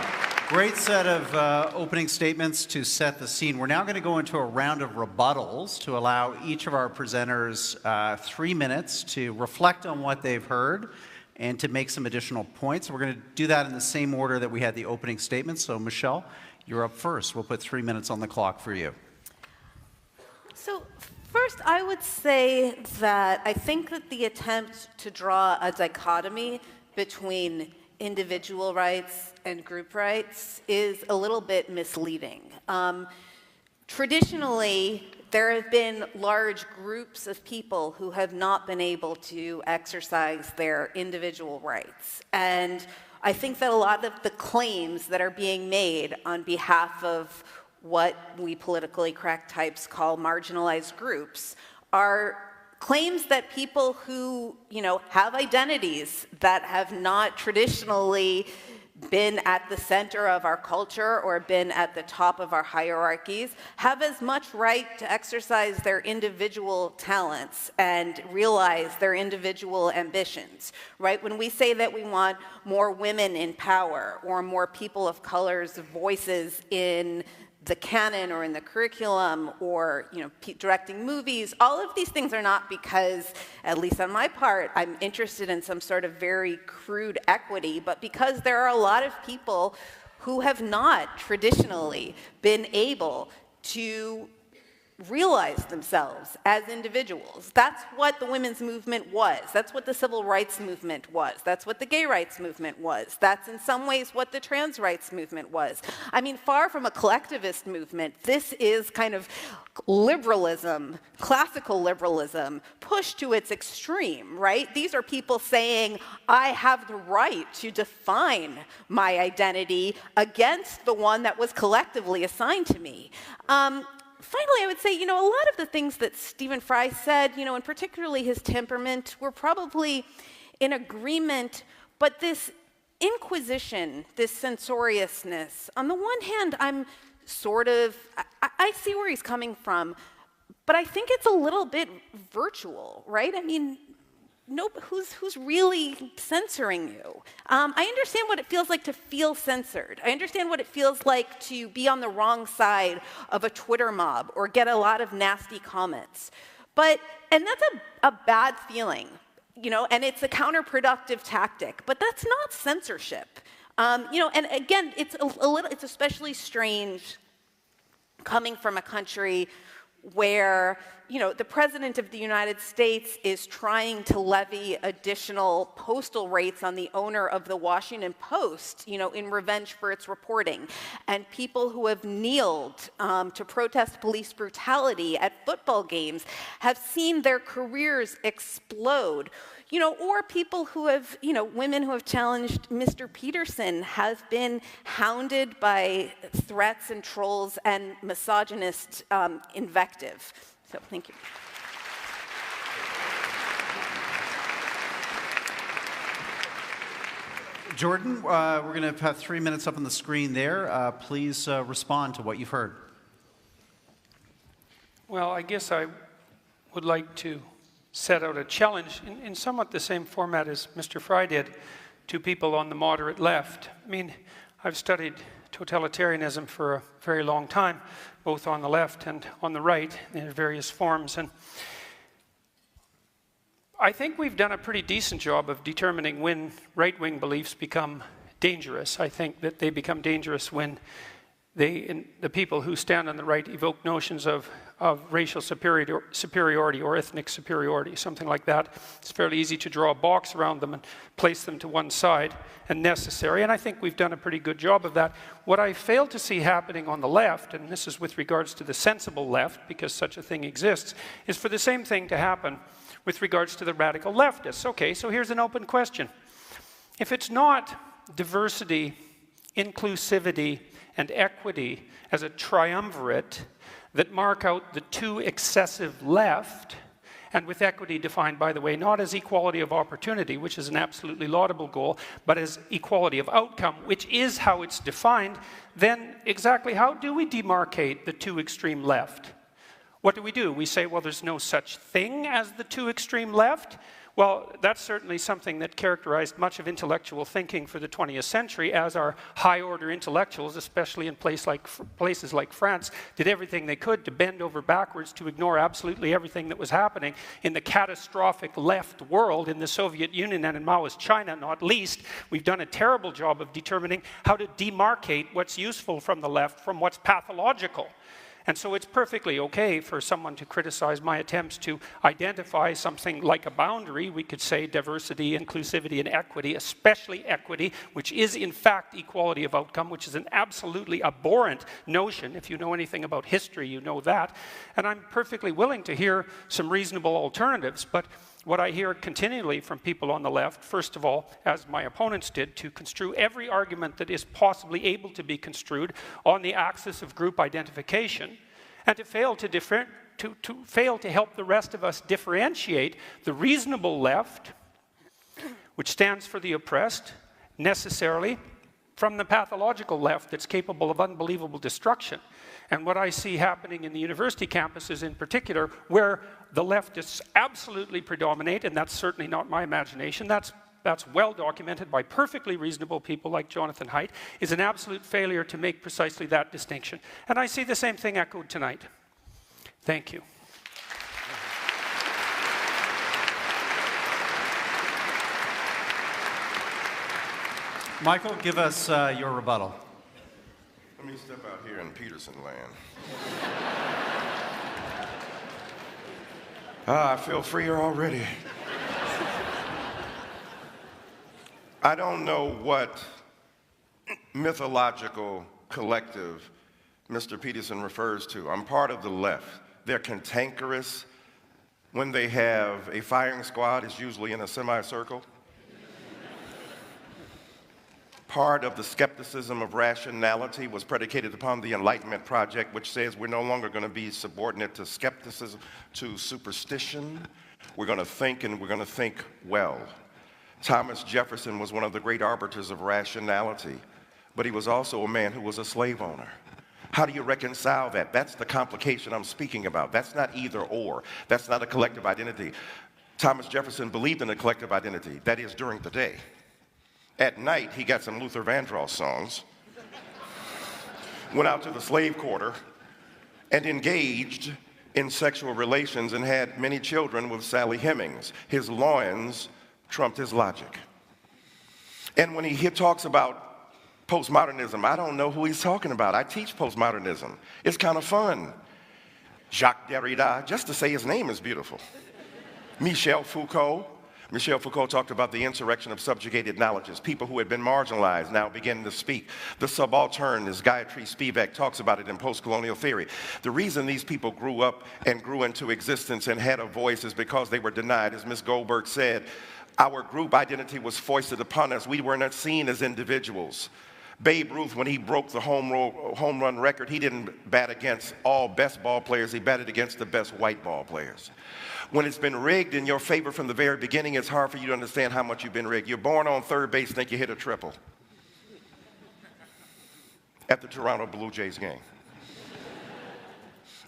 [SPEAKER 15] great set of opening statements to set the scene. We're now going to go into a round of rebuttals to allow each of our presenters 3 minutes to reflect on what they've heard and to make some additional points. We're going to do that in the same order that we had the opening statements. So, Michelle, you're up first. We'll put 3 minutes on the clock for you.
[SPEAKER 17] So, first, I would say that I think that the attempt to draw a dichotomy between individual rights and group rights is a little bit misleading. Traditionally, there have been large groups of people who have not been able to exercise their individual rights. And I think that a lot of the claims that are being made on behalf of what we politically correct types call marginalized groups are claims that people who, have identities that have not traditionally been at the center of our culture or been at the top of our hierarchies have as much right to exercise their individual talents and realize their individual ambitions, right? When we say that we want more women in power or more people of color's voices in the canon or in the curriculum or directing movies, all of these things are not because, at least on my part, I'm interested in some sort of very crude equity, but because there are a lot of people who have not traditionally been able to realize themselves as individuals. That's what the women's movement was. That's what the civil rights movement was. That's what the gay rights movement was. That's in some ways what the trans rights movement was. I mean, far from a collectivist movement, this is kind of liberalism, classical liberalism, pushed to its extreme, right? These are people saying, I have the right to define my identity against the one that was collectively assigned to me. Finally, I would say, a lot of the things that Stephen Fry said, and particularly his temperament, were probably in agreement, but this inquisition, this censoriousness, on the one hand, I'm I see where he's coming from, but I think it's a little bit virtual, right? I mean, who's really censoring you? I understand what it feels like to feel censored. I understand what it feels like to be on the wrong side of a Twitter mob or get a lot of nasty comments. And that's a bad feeling, and it's a counterproductive tactic, but that's not censorship. And again, it's especially strange coming from a country where, the President of the United States is trying to levy additional postal rates on the owner of the Washington Post, in revenge for its reporting. And people who have kneeled to protest police brutality at football games have seen their careers explode. Or people who have, women who have challenged Mr. Peterson have been hounded by threats and trolls and misogynist invective. So, thank you.
[SPEAKER 15] Jordan, we're going to have 3 minutes up on the screen there. Please respond to what you've heard.
[SPEAKER 18] Well, I guess I would like to set out a challenge in somewhat the same format as Mr. Fry did to people on the moderate left. I mean, I've studied totalitarianism for a very long time, both on the left and on the right in various forms. And I think we've done a pretty decent job of determining when right-wing beliefs become dangerous. I think that they become dangerous when the people who stand on the right evoke notions of racial superiority or ethnic superiority, something like that. It's fairly easy to draw a box around them and place them to one side and necessary, and I think we've done a pretty good job of that. What I fail to see happening on the left, and this is with regards to the sensible left, because such a thing exists, is for the same thing to happen with regards to the radical leftists. Okay, so here's an open question. If it's not diversity inclusivity, and equity as a triumvirate that mark out the too excessive left, and with equity defined, by the way, not as equality of opportunity, which is an absolutely laudable goal, but as equality of outcome, which is how it's defined, then exactly how do we demarcate the too extreme left? What do? We say, well, there's no such thing as the too extreme left. Well, that's certainly something that characterized much of intellectual thinking for the 20th century, as our high-order intellectuals, especially in places like France, did everything they could to bend over backwards to ignore absolutely everything that was happening in the catastrophic left world, in the Soviet Union and in Maoist China, not least. We've done a terrible job of determining how to demarcate what's useful from the left from what's pathological. And so it's perfectly okay for someone to criticize my attempts to identify something like a boundary. We could say diversity, inclusivity, and equity, especially equity, which is in fact equality of outcome, which is an absolutely abhorrent notion. If you know anything about history, you know that. And I'm perfectly willing to hear some reasonable alternatives, but what I hear continually from people on the left, first of all, as my opponents did, to construe every argument that is possibly able to be construed on the axis of group identification, and to fail to help the rest of us differentiate the reasonable left, which stands for the oppressed, necessarily, from the pathological left that's capable of unbelievable destruction. And what I see happening in the university campuses in particular, where the leftists absolutely predominate, and that's certainly not my imagination, that's well documented by perfectly reasonable people like Jonathan Haidt, is an absolute failure to make precisely that distinction. And I see the same thing echoed tonight. Thank you.
[SPEAKER 15] Michael, give us your rebuttal.
[SPEAKER 19] Let me step out here in Peterson land. I feel freer already. I don't know what mythological collective Mr. Peterson refers to. I'm part of the left. They're cantankerous. When they have a firing squad, it's usually in a semicircle. Part of the skepticism of rationality was predicated upon the Enlightenment Project, which says we're no longer going to be subordinate to skepticism, to superstition. We're going to think, and we're going to think well. Thomas Jefferson was one of the great arbiters of rationality, but he was also a man who was a slave owner. How do you reconcile that? That's the complication I'm speaking about. That's not either or. That's not a collective identity. Thomas Jefferson believed in a collective identity, that is, during the day. At night, he got some Luther Vandross songs, went out to the slave quarter, and engaged in sexual relations and had many children with Sally Hemings. His loins trumped his logic. And when he talks about postmodernism, I don't know who he's talking about. I teach postmodernism. It's kind of fun. Jacques Derrida, just to say his name is beautiful. Michel Foucault. Michel Foucault talked about the insurrection of subjugated knowledges, people who had been marginalized now beginning to speak. The subaltern, as Gayatri Spivak talks about it in post-colonial theory. The reason these people grew up and grew into existence and had a voice is because they were denied. As Ms. Goldberg said, our group identity was foisted upon us. We were not seen as individuals. Babe Ruth, when he broke the home run record, he didn't bat against all best ball players. He batted against the best white ball players. When it's been rigged in your favor from the very beginning, it's hard for you to understand how much you've been rigged. You're born on third base, think you hit a triple at the Toronto Blue Jays game.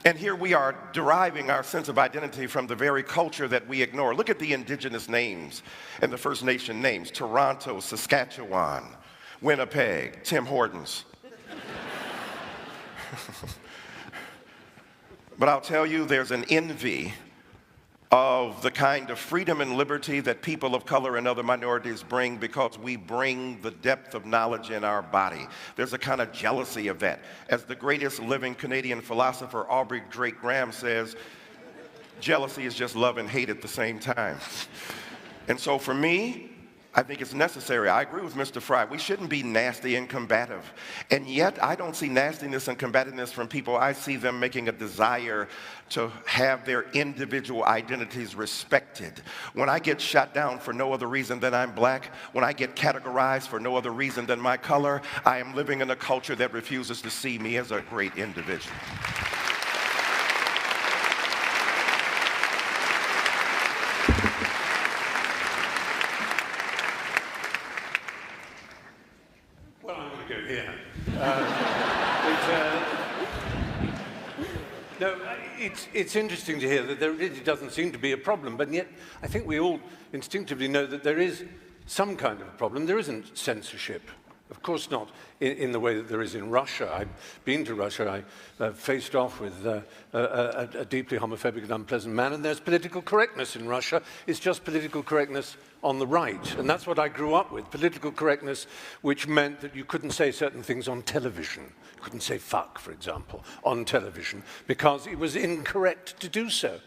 [SPEAKER 19] And here we are deriving our sense of identity from the very culture that we ignore. Look at the indigenous names and the First Nation names: Toronto, Saskatchewan, Winnipeg, Tim Hortons. But I'll tell you, there's an envy of the kind of freedom and liberty that people of color and other minorities bring because we bring the depth of knowledge in our body. There's a kind of jealousy of that. As the greatest living Canadian philosopher, Aubrey Drake Graham, says, jealousy is just love and hate at the same time. And so for me, I think it's necessary. I agree with Mr. Fry. We shouldn't be nasty and combative. And yet, I don't see nastiness and combativeness from people. I see them making a desire to have their individual identities respected. When I get shot down for no other reason than I'm black, when I get categorized for no other reason than my color, I am living in a culture that refuses to see me as a great individual.
[SPEAKER 16] No, it's interesting to hear that there really doesn't seem to be a problem, but yet I think we all instinctively know that there is some kind of a problem. There isn't censorship. Of course not in the way that there is in Russia. I've been to Russia. I faced off with a deeply homophobic and unpleasant man, and there's political correctness in Russia. It's just political correctness on the right, and that's what I grew up with, political correctness, which meant that you couldn't say certain things on television. You couldn't say fuck, for example, on television, because it was incorrect to do so.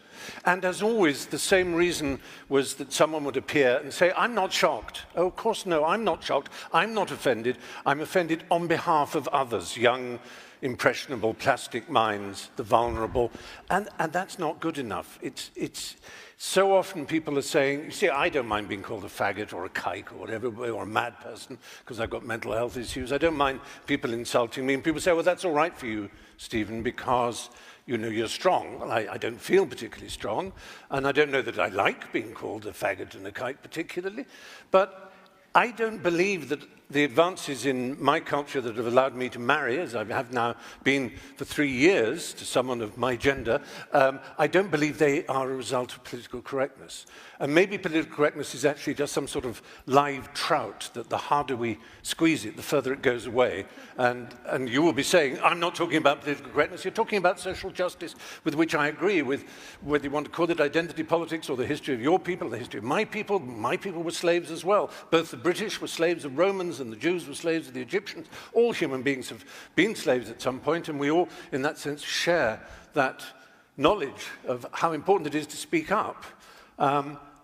[SPEAKER 16] And as always, the same reason was that someone would appear and say, I'm not shocked. Oh, of course, no, I'm not shocked. I'm not offended. I'm offended on behalf of others, young, impressionable, plastic minds, the vulnerable. And that's not good enough. It's so often people are saying, you see, I don't mind being called a faggot or a kike or whatever, or a mad person, because I've got mental health issues. I don't mind people insulting me. And people say, well, that's all right for you, Stephen, because you know you're strong. Well, I don't feel particularly strong, and I don't know that I like being called a faggot and a kike particularly, but I don't believe that the advances in my culture that have allowed me to marry, as I have now been for 3 years, to someone of my gender, I don't believe they are a result of political correctness. And maybe political correctness is actually just some sort of live trout, that the harder we squeeze it, the further it goes away. And you will be saying, I'm not talking about political correctness, you're talking about social justice, with which I agree, with whether you want to call it identity politics or the history of your people, the history of my people were slaves as well. Both the British were slaves of Romans and the Jews were slaves of the Egyptians. All human beings have been slaves at some point, and we all, in that sense, share that knowledge of how important it is to speak up.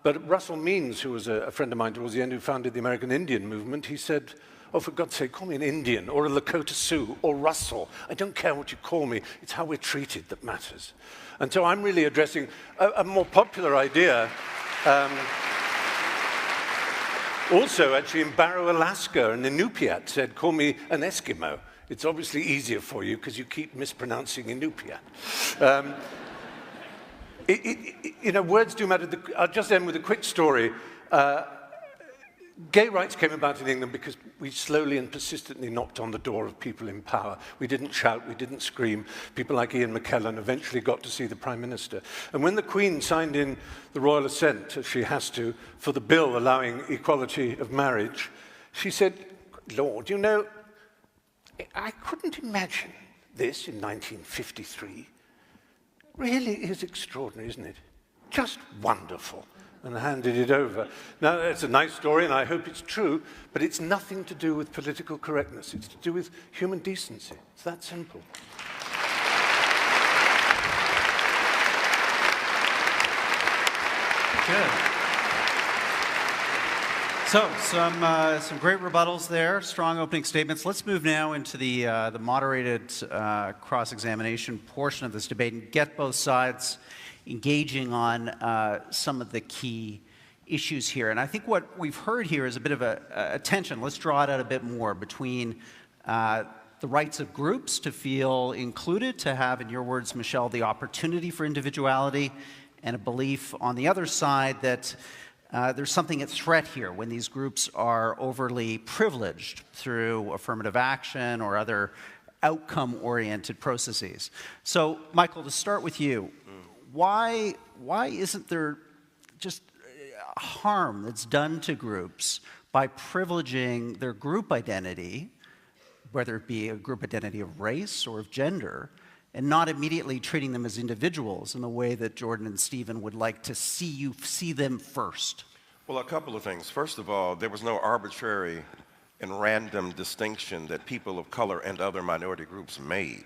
[SPEAKER 16] But Russell Means, who was a friend of mine towards the end, who founded the American Indian movement, he said, oh, for God's sake, call me an Indian or a Lakota Sioux or Russell. I don't care what you call me. It's how we're treated that matters. And so I'm really addressing a more popular idea. Also, actually, in Barrow, Alaska, an Inupiat said, call me an Eskimo. It's obviously easier for you because you keep mispronouncing Inupiat. You know, words do matter. I'll just end with a quick story. Gay rights came about in England because we slowly and persistently knocked on the door of people in power. We didn't shout, we didn't scream. People like Ian McKellen eventually got to see the Prime Minister. And when the Queen signed in the royal assent, as she has to, for the bill allowing equality of marriage, she said, Lord, you know, I couldn't imagine this in 1953. Really is extraordinary, isn't it? Just wonderful. And handed it over. Now, it's a nice story, and I hope it's true, but it's nothing to do with political correctness. It's to do with human decency. It's that simple.
[SPEAKER 15] Good. So, some great rebuttals there, strong opening statements. Let's move now into the moderated cross-examination portion of this debate and get both sides engaging on some of the key issues here. And I think what we've heard here is a bit of a tension. Let's draw it out a bit more between the rights of groups to feel included, to have, in your words, Michelle, the opportunity for individuality, and a belief on the other side that there's something at threat here when these groups are overly privileged through affirmative action or other outcome-oriented processes. So, Michael, to start with you, why isn't there just harm that's done to groups by privileging their group identity, whether it be a group identity of race or of gender, and not immediately treating them as individuals in the way that Jordan and Stephen would like to see them first?
[SPEAKER 19] Well, a couple of things. First of all, there was no arbitrary and random distinction that people of color and other minority groups made.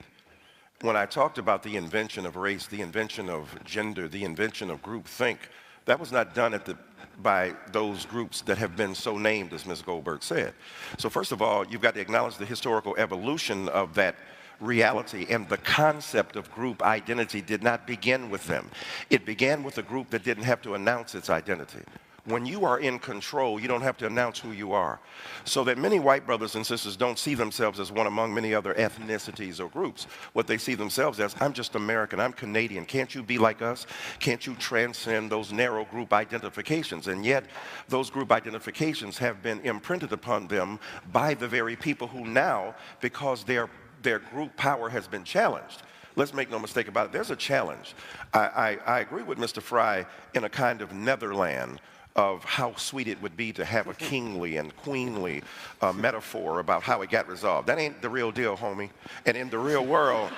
[SPEAKER 19] When I talked about the invention of race, the invention of gender, the invention of groupthink, That was not done by those groups that have been so named, as Ms. Goldberg said. So first of all, you've got to acknowledge the historical evolution of that reality, and the concept of group identity did not begin with them. It began with a group that didn't have to announce its identity. When you are in control, you don't have to announce who you are. So that many white brothers and sisters don't see themselves as one among many other ethnicities or groups. What they see themselves as, I'm just American, I'm Canadian. Can't you be like us? Can't you transcend those narrow group identifications? And yet, those group identifications have been imprinted upon them by the very people who now, because their group power has been challenged. Let's make no mistake about it. There's a challenge. I agree with Mr. Fry in a kind of Netherland of how sweet it would be to have a kingly and queenly metaphor about how it got resolved. That ain't the real deal, homie. And in the real world,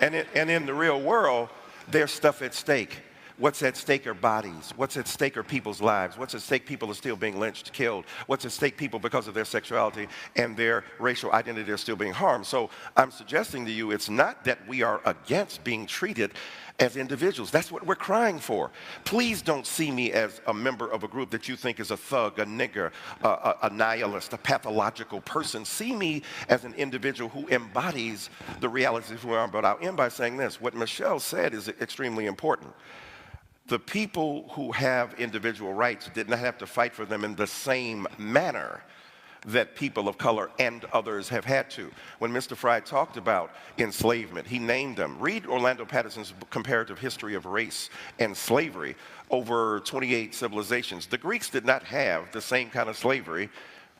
[SPEAKER 19] in the real world, there's stuff at stake. What's at stake are bodies. What's at stake are people's lives. What's at stake? People are still being lynched, killed. What's at stake? People, because of their sexuality and their racial identity, are still being harmed. So I'm suggesting to you, it's not that we are against being treated as individuals. That's what we're crying for. Please don't see me as a member of a group that you think is a thug, a nigger, a nihilist, a pathological person. See me as an individual who embodies the realities of who I am. But I'll end by saying this. What Michelle said is extremely important. The people who have individual rights did not have to fight for them in the same manner that people of color and others have had to. When Mr. Fry talked about enslavement, he named them. Read Orlando Patterson's comparative history of race and slavery over 28 civilizations. The Greeks did not have the same kind of slavery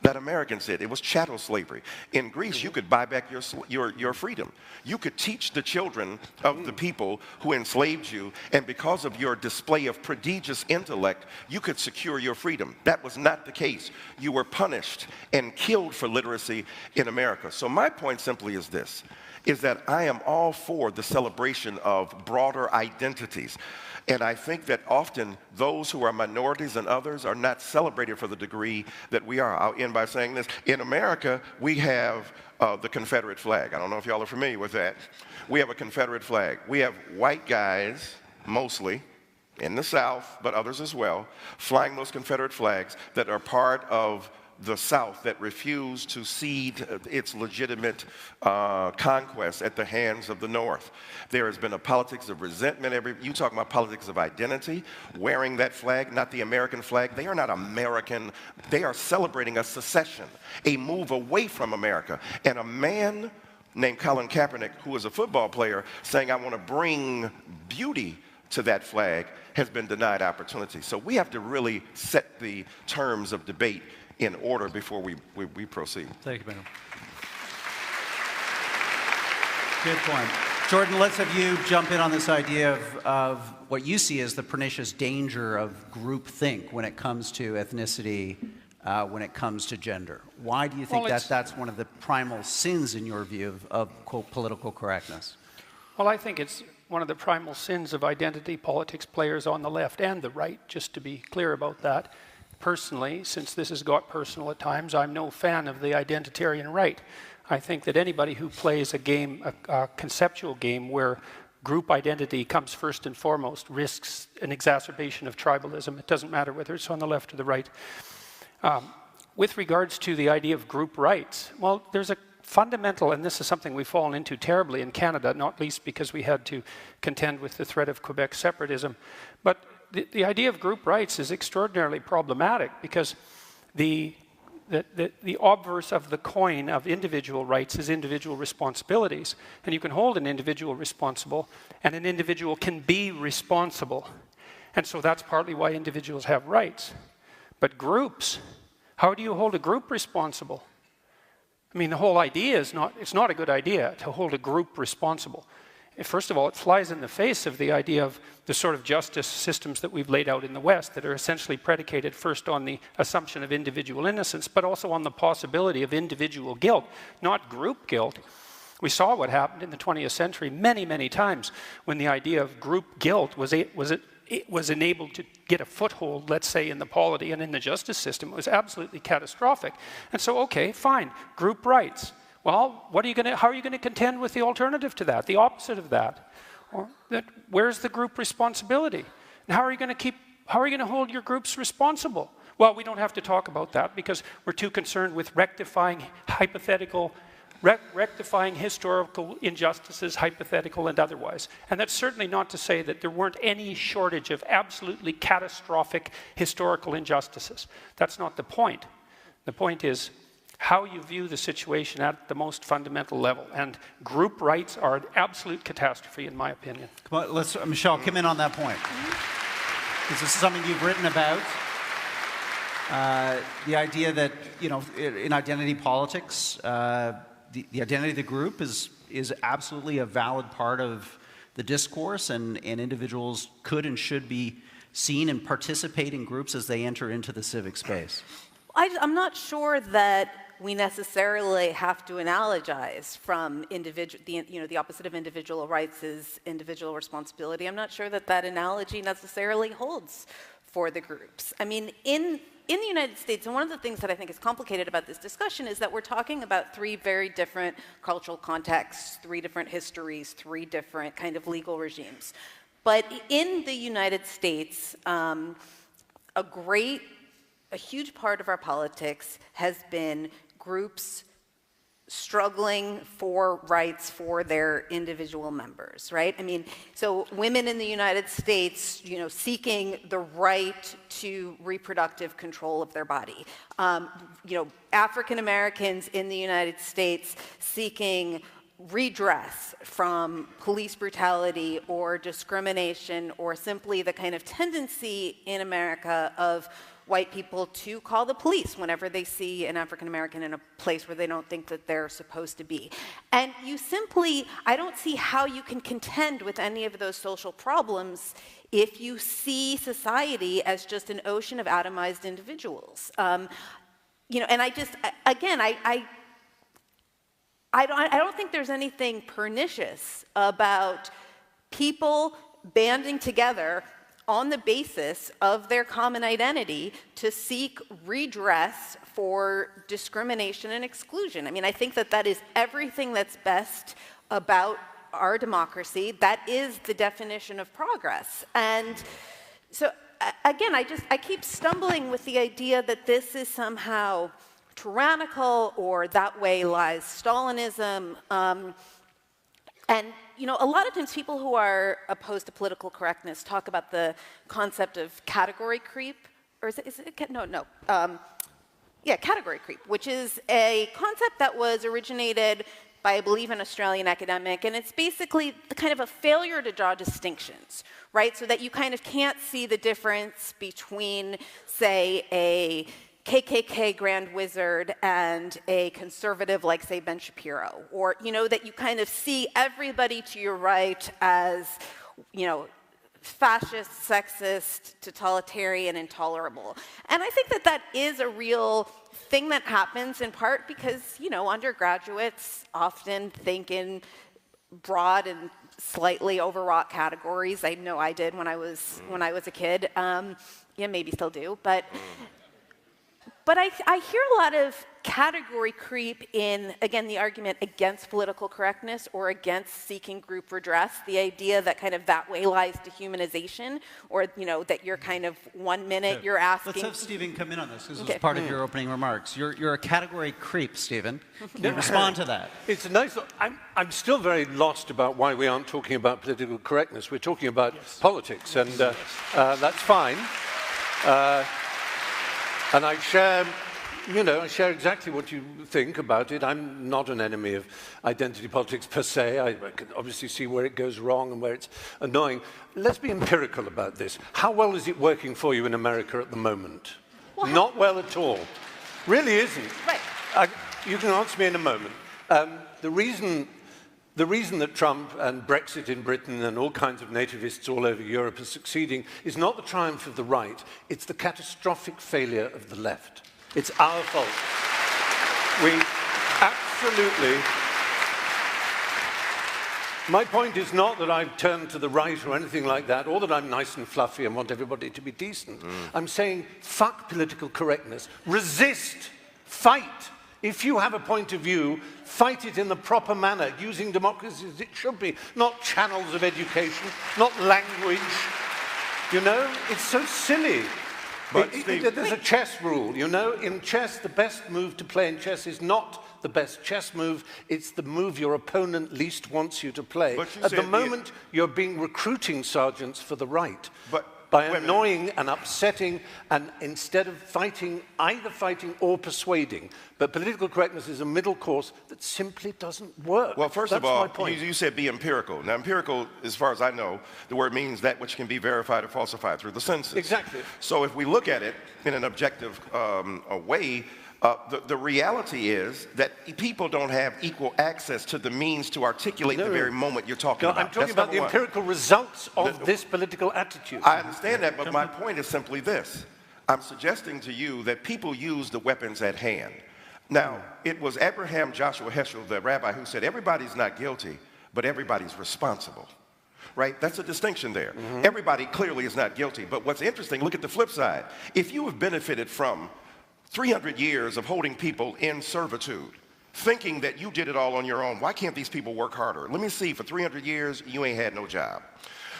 [SPEAKER 19] that Americans did. It was chattel slavery. In Greece, you could buy back your freedom. You could teach the children of the people who enslaved you, and because of your display of prodigious intellect, you could secure your freedom. That was not the case. You were punished and killed for literacy in America. So my point simply is this, is that I am all for the celebration of broader identities. And I think that often those who are minorities and others are not celebrated for the degree that we are. I'll end by saying this. In America, we have the Confederate flag. I don't know if y'all are familiar with that. We have a Confederate flag. We have white guys, mostly, in the South, but others as well, flying those Confederate flags that are part of the South that refused to cede its legitimate conquest at the hands of the North. There has been a politics of resentment. You talk about politics of identity, wearing that flag, not the American flag. They are not American. They are celebrating a secession, a move away from America. And a man named Colin Kaepernick, who is a football player, saying, I want to bring beauty to that flag, has been denied opportunity. So we have to really set the terms of debate in order before we proceed.
[SPEAKER 15] Thank you, madam. Good point. Jordan, let's have you jump in on this idea of what you see as the pernicious danger of groupthink when it comes to ethnicity, when it comes to gender. Why do you think that's one of the primal sins, in your view, of quote, political correctness?
[SPEAKER 18] Well, I think it's one of the primal sins of identity politics players on the left and the right, just to be clear about that. Personally, since this has got personal at times, I'm no fan of the identitarian right. I think that anybody who plays a game, a conceptual game where group identity comes first and foremost, risks an exacerbation of tribalism. It doesn't matter whether it's on the left or the right. With regards to the idea of group rights, well, there's a fundamental, and this is something we've fallen into terribly in Canada, not least because we had to contend with the threat of Quebec separatism, but the idea of group rights is extraordinarily problematic because the obverse of the coin of individual rights is individual responsibilities. And you can hold an individual responsible, and an individual can be responsible. And so that's partly why individuals have rights. But groups, how do you hold a group responsible? I mean, the whole idea is it's not a good idea to hold a group responsible. First of all, it flies in the face of the idea of the sort of justice systems that we've laid out in the West that are essentially predicated first on the assumption of individual innocence, but also on the possibility of individual guilt, not group guilt. We saw what happened in the 20th century many, many times when the idea of group guilt was enabled to get a foothold, let's say, in the polity and in the justice system. It was absolutely catastrophic. And so, okay, fine, group rights. Well, how are you going to contend with the alternative to that, the opposite of that? Where's the group responsibility? And how are you going to keep how are you going to hold your groups responsible? Well, we don't have to talk about that because we're too concerned with rectifying historical injustices, hypothetical and otherwise. And that's certainly not to say that there weren't any shortage of absolutely catastrophic historical injustices. That's not the point. The point is how you view the situation at the most fundamental level. And group rights are an absolute catastrophe, in my opinion.
[SPEAKER 15] Come on, Michelle, come in on that point. This is something you've written about. The idea that, you know, in identity politics, the identity of the group is absolutely a valid part of the discourse, and individuals could and should be seen and participate in groups as they enter into the civic space.
[SPEAKER 17] I'm not sure that we necessarily have to analogize from the opposite of individual rights is individual responsibility. I'm not sure that that analogy necessarily holds for the groups. I mean, in the United States, and one of the things that I think is complicated about this discussion is that we're talking about three very different cultural contexts, three different histories, three different kind of legal regimes. But in the United States, a huge part of our politics has been groups struggling for rights for their individual members, right? I mean, so women in the United States, you know, seeking the right to reproductive control of their body. You know, African Americans in the United States seeking redress from police brutality or discrimination or simply the kind of tendency in America of white people to call the police whenever they see an African American in a place where they don't think that they're supposed to be. And I don't see how you can contend with any of those social problems if you see society as just an ocean of atomized individuals. You know, and I don't think there's anything pernicious about people banding together on the basis of their common identity to seek redress for discrimination and exclusion. I mean, I think that that is everything that's best about our democracy. That is the definition of progress. And so, again, I keep stumbling with the idea that this is somehow tyrannical or that way lies Stalinism. And, you know, a lot of times people who are opposed to political correctness talk about the concept of category creep, or category creep, which is a concept that was originated by, I believe, an Australian academic, and it's basically the kind of a failure to draw distinctions, right? So that you kind of can't see the difference between, say, a KKK Grand Wizard and a conservative like, say, Ben Shapiro, or, you know, that you kind of see everybody to your right as, you know, fascist, sexist, totalitarian, intolerable. And I think that that is a real thing that happens in part because, you know, undergraduates often think in broad and slightly overwrought categories. I know I did when I was a kid. Yeah, maybe still do, but I hear a lot of category creep in, again, the argument against political correctness or against seeking group redress, the idea that kind of that way lies dehumanization, or, you know, that you're kind of 1 minute you're asking...
[SPEAKER 15] Let's have Stephen come in on this. This is part of your opening remarks. You're a category creep, Stephen. Can you respond to that?
[SPEAKER 16] It's a nice... I'm still very lost about why we aren't talking about political correctness. We're talking about politics, and that's fine. And I share exactly what you think about it. I'm not an enemy of identity politics per se. I can obviously see where it goes wrong and where it's annoying. Let's be empirical about this. How well is it working for you in America at the moment? Well, not well at all. Really isn't.
[SPEAKER 17] Right.
[SPEAKER 16] You can answer me in a moment. The reason that Trump and Brexit in Britain and all kinds of nativists all over Europe are succeeding is not the triumph of the right, it's the catastrophic failure of the left. It's our fault. We absolutely... My point is not that I've turned to the right or anything like that, or that I'm nice and fluffy and want everybody to be decent. I'm saying, fuck political correctness. Resist. Fight. If you have a point of view, fight it in the proper manner, using democracy as it should be, not channels of education, not language. You know, it's so silly.
[SPEAKER 19] But
[SPEAKER 16] There's a chess rule, you know. In chess, the best move to play in chess is not the best chess move. It's the move your opponent least wants you to play. At the moment, you're being recruiting sergeants for the right. By annoying and upsetting, and instead of fighting, either fighting or persuading. But political correctness is a middle course that simply doesn't work.
[SPEAKER 19] Well, first
[SPEAKER 16] That's
[SPEAKER 19] of all,
[SPEAKER 16] my point.
[SPEAKER 19] you said be empirical. Now, empirical, as far as I know, the word means that which can be verified or falsified through the senses.
[SPEAKER 16] Exactly.
[SPEAKER 19] So if we look at it in an objective way, the reality is that people don't have equal access to the means to articulate the very moment you're talking about.
[SPEAKER 16] I'm talking about the empirical results of this political attitude.
[SPEAKER 19] I understand that, but my point is simply this. I'm suggesting to you that people use the weapons at hand. Now, it was Abraham Joshua Heschel, the rabbi, who said, everybody's not guilty, but everybody's responsible. Right? That's a distinction there. Everybody clearly is not guilty, but what's interesting, look at the flip side. If you have benefited from 300 years of holding people in servitude, thinking that you did it all on your own. Why can't these people work harder? Let me see, for 300 years, you ain't had no job.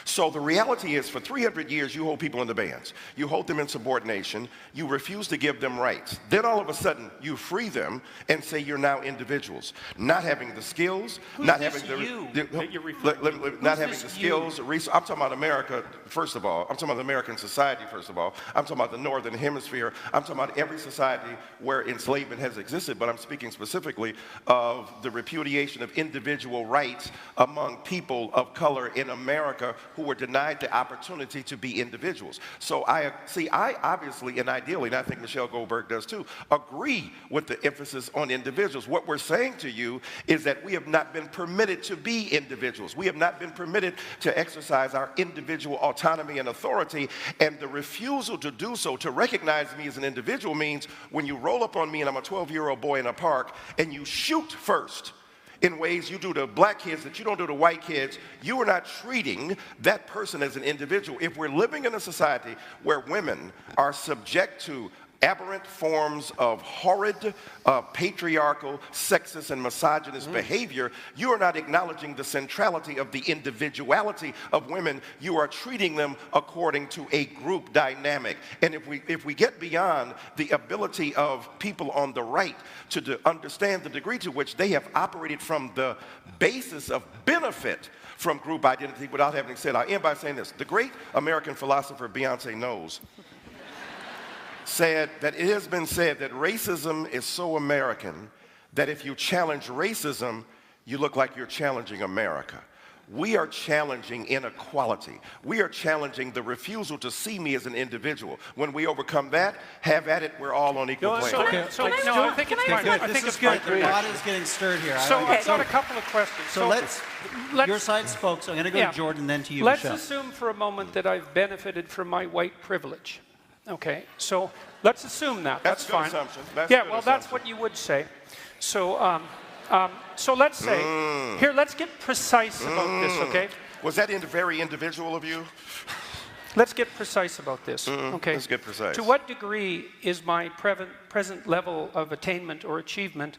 [SPEAKER 19] So the reality is, for 300 years, you hold people in the bands. You hold them in subordination. You refuse to give them rights. Then all of a sudden, you free them and say you're now individuals. Not having the skills, not having the skills. I'm talking about America, first of all. I'm talking about the American society, first of all. I'm talking about the Northern Hemisphere. I'm talking about every society where enslavement has existed, but I'm speaking specifically of the repudiation of individual rights among people of color in America who were denied the opportunity to be individuals. So I obviously and ideally, and I think Michelle Goldberg does too, agree with the emphasis on individuals. What we're saying to you is that we have not been permitted to be individuals. We have not been permitted to exercise our individual autonomy and authority, and the refusal to do so, to recognize me as an individual, means when you roll up on me and I'm a 12-year-old boy in a park and you shoot first, in ways you do to black kids that you don't do to white kids, you are not treating that person as an individual. If we're living in a society where women are subject to aberrant forms of horrid, patriarchal, sexist, and misogynist behavior, you are not acknowledging the centrality of the individuality of women. You are treating them according to a group dynamic. And if we get beyond the ability of people on the right to understand the degree to which they have operated from the basis of benefit from group identity without having said, I'll end by saying this. The great American philosopher Beyonce Knowles said that it has been said that racism is so American that if you challenge racism, you look like you're challenging America. We are challenging inequality. We are challenging the refusal to see me as an individual. When we overcome that, have at it, we're all on equal plane.
[SPEAKER 18] I think it's fine. I think it's good.
[SPEAKER 15] A lot is getting stirred here.
[SPEAKER 18] So I've got a couple of questions.
[SPEAKER 15] So let's your side spoke, so I'm going to go to Jordan, then to you,
[SPEAKER 18] Let's
[SPEAKER 15] Michelle.
[SPEAKER 18] assume for a moment that I've benefited from my white privilege. Okay, so let's assume that. That's fine.
[SPEAKER 19] Assumption.
[SPEAKER 18] That's what you would say. So, so let's say, here, let's get precise about this, okay?
[SPEAKER 19] Was that very individual of you?
[SPEAKER 18] Let's get precise about this, okay?
[SPEAKER 19] Let's get precise.
[SPEAKER 18] To what degree is my present level of attainment or achievement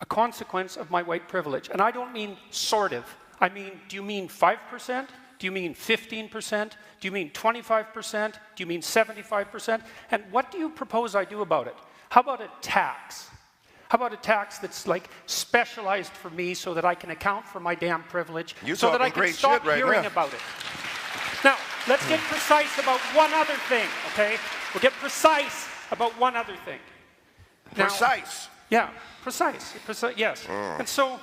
[SPEAKER 18] a consequence of my white privilege? And I don't mean sort of. I mean, do you mean 5%? Do you mean 15%? Do you mean 25%? Do you mean 75%? And what do you propose I do about it? How about a tax? How about a tax that's like specialized for me so that I can account for my damn privilege, so that I can stop hearing about it? Now, let's get precise about one other thing, okay? We'll get precise about one other thing. Now,
[SPEAKER 19] precise?
[SPEAKER 18] Yeah, precise, yes. And so,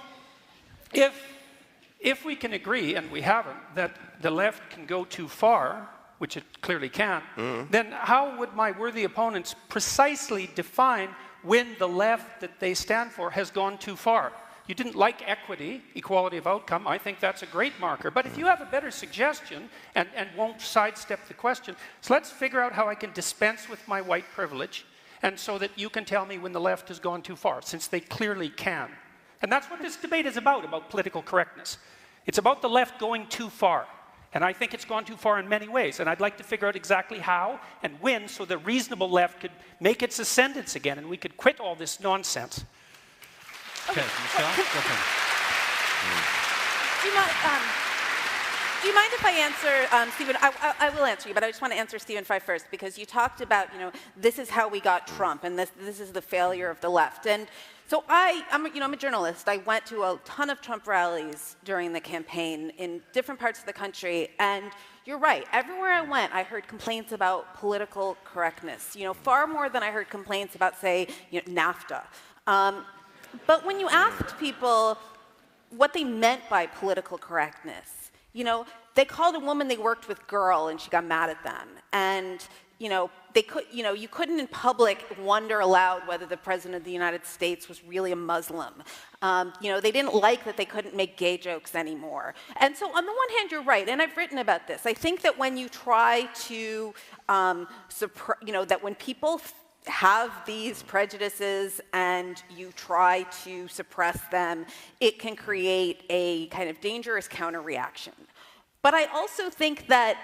[SPEAKER 18] if we can agree, and we haven't, that the left can go too far, which it clearly can, then how would my worthy opponents precisely define when the left that they stand for has gone too far? You didn't like equity, equality of outcome. I think that's a great marker. But if you have a better suggestion and won't sidestep the question, so let's figure out how I can dispense with my white privilege, and so that you can tell me when the left has gone too far, since they clearly can. And that's what this debate is about political correctness. It's about the left going too far. And I think it's gone too far in many ways. And I'd like to figure out exactly how and when, so the reasonable left could make its ascendance again and we could quit all this nonsense.
[SPEAKER 15] Okay, Michelle, go ahead.
[SPEAKER 17] Do you mind, do you mind if I answer, Stephen? I will answer you, but I just want to answer Stephen Fry first, because you talked about, this is how we got Trump, and this is the failure of the left. And so I'm a journalist. I went to a ton of Trump rallies during the campaign in different parts of the country, and you're right. Everywhere I went, I heard complaints about political correctness, far more than I heard complaints about, say, NAFTA. But when you asked people what they meant by political correctness, they called a woman they worked with girl, and she got mad at them. And they could, you couldn't in public wonder aloud whether the president of the United States was really a Muslim. They didn't like that they couldn't make gay jokes anymore. And so on the one hand, you're right, and I've written about this. I think that when you try to, that when people have these prejudices and you try to suppress them, it can create a kind of dangerous counter-reaction. But I also think that,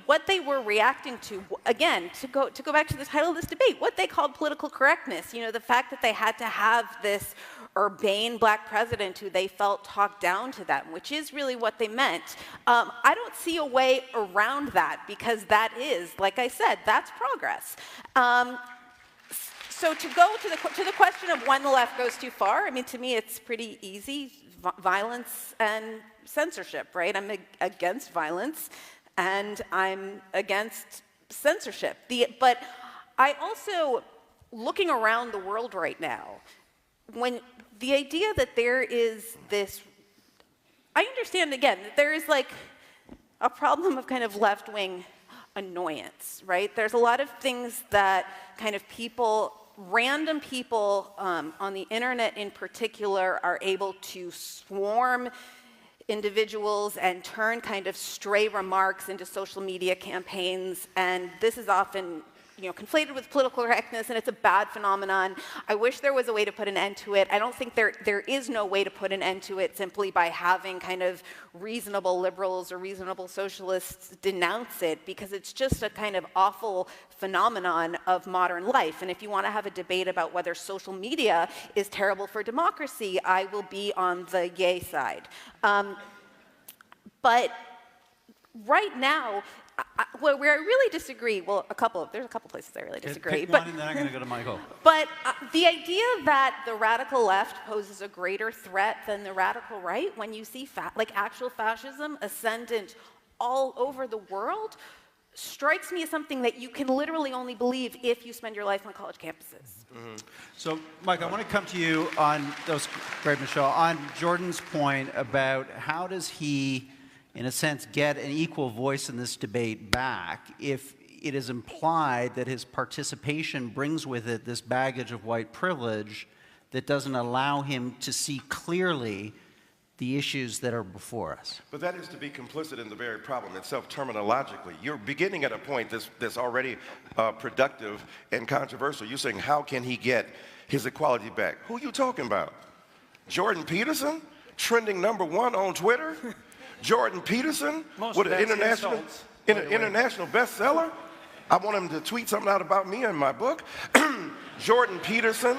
[SPEAKER 17] what they were reacting to, again, to go back to the title of this debate, what they called political correctness, the fact that they had to have this urbane black president who they felt talked down to them, which is really what they meant. I don't see a way around that, because that is, like I said, that's progress. So to go to the question of when the left goes too far, to me it's pretty easy. Violence and censorship, right? I'm against violence, and I'm against censorship. But I also, looking around the world right now, when the idea that there is this, I understand, again, that there is like a problem of kind of left-wing annoyance, right? There's a lot of things that kind of random people on the internet in particular are able to swarm individuals and turn kind of stray remarks into social media campaigns, and this is often conflated with political correctness, and it's a bad phenomenon. I wish there was a way to put an end to it. I don't think there is no way to put an end to it simply by having kind of reasonable liberals or reasonable socialists denounce it, because it's just a kind of awful phenomenon of modern life. And if you want to have a debate about whether social media is terrible for democracy, I will be on the yay side. But right now, where I really disagree, well, there's a couple places I really disagree.
[SPEAKER 15] Pick one, and then I'm going to go to Michael.
[SPEAKER 17] But the idea that the radical left poses a greater threat than the radical right, when you see actual fascism ascendant all over the world, strikes me as something that you can literally only believe if you spend your life on college campuses.
[SPEAKER 15] Mm-hmm. So, Mike, I want to come to you on those, great, Michelle, on Jordan's point about how does he, in a sense, get an equal voice in this debate back if it is implied that his participation brings with it this baggage of white privilege that doesn't allow him to see clearly the issues that are before us.
[SPEAKER 19] But that is to be complicit in the very problem itself terminologically. You're beginning at a point that's already productive and controversial. You're saying, how can he get his equality back? Who are you talking about? Jordan Peterson, trending #1 on Twitter? Jordan Peterson, with an international bestseller? I want him to tweet something out about me in my book. Jordan Peterson,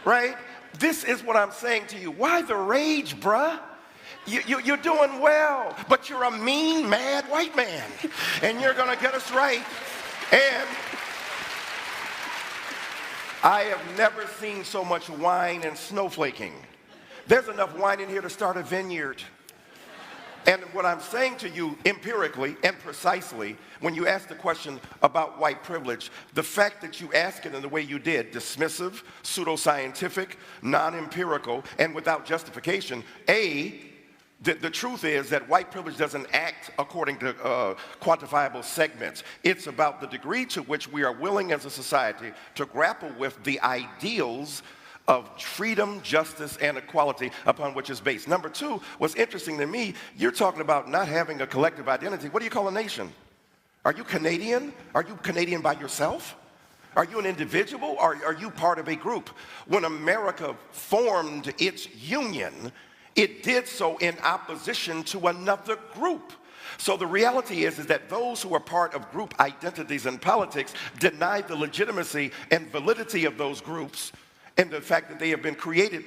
[SPEAKER 19] right? This is what I'm saying to you. Why the rage, bruh? You're doing well, but you're a mean, mad white man, and you're going to get us right. And I have never seen so much wine and snowflaking. There's enough wine in here to start a vineyard. And what I'm saying to you empirically and precisely, when you ask the question about white privilege, the fact that you ask it in the way you did, dismissive, pseudoscientific, non-empirical, and without justification, the truth is that white privilege doesn't act according to quantifiable segments. It's about the degree to which we are willing as a society to grapple with the ideals of freedom, justice, and equality upon which it's based. Number two, what's interesting to me, you're talking about not having a collective identity. What do you call a nation? Are you Canadian? Are you Canadian by yourself? Are you an individual, or are you part of a group? When America formed its union, it did so in opposition to another group. So the reality is that those who are part of group identities in politics deny the legitimacy and validity of those groups and the fact that they have been created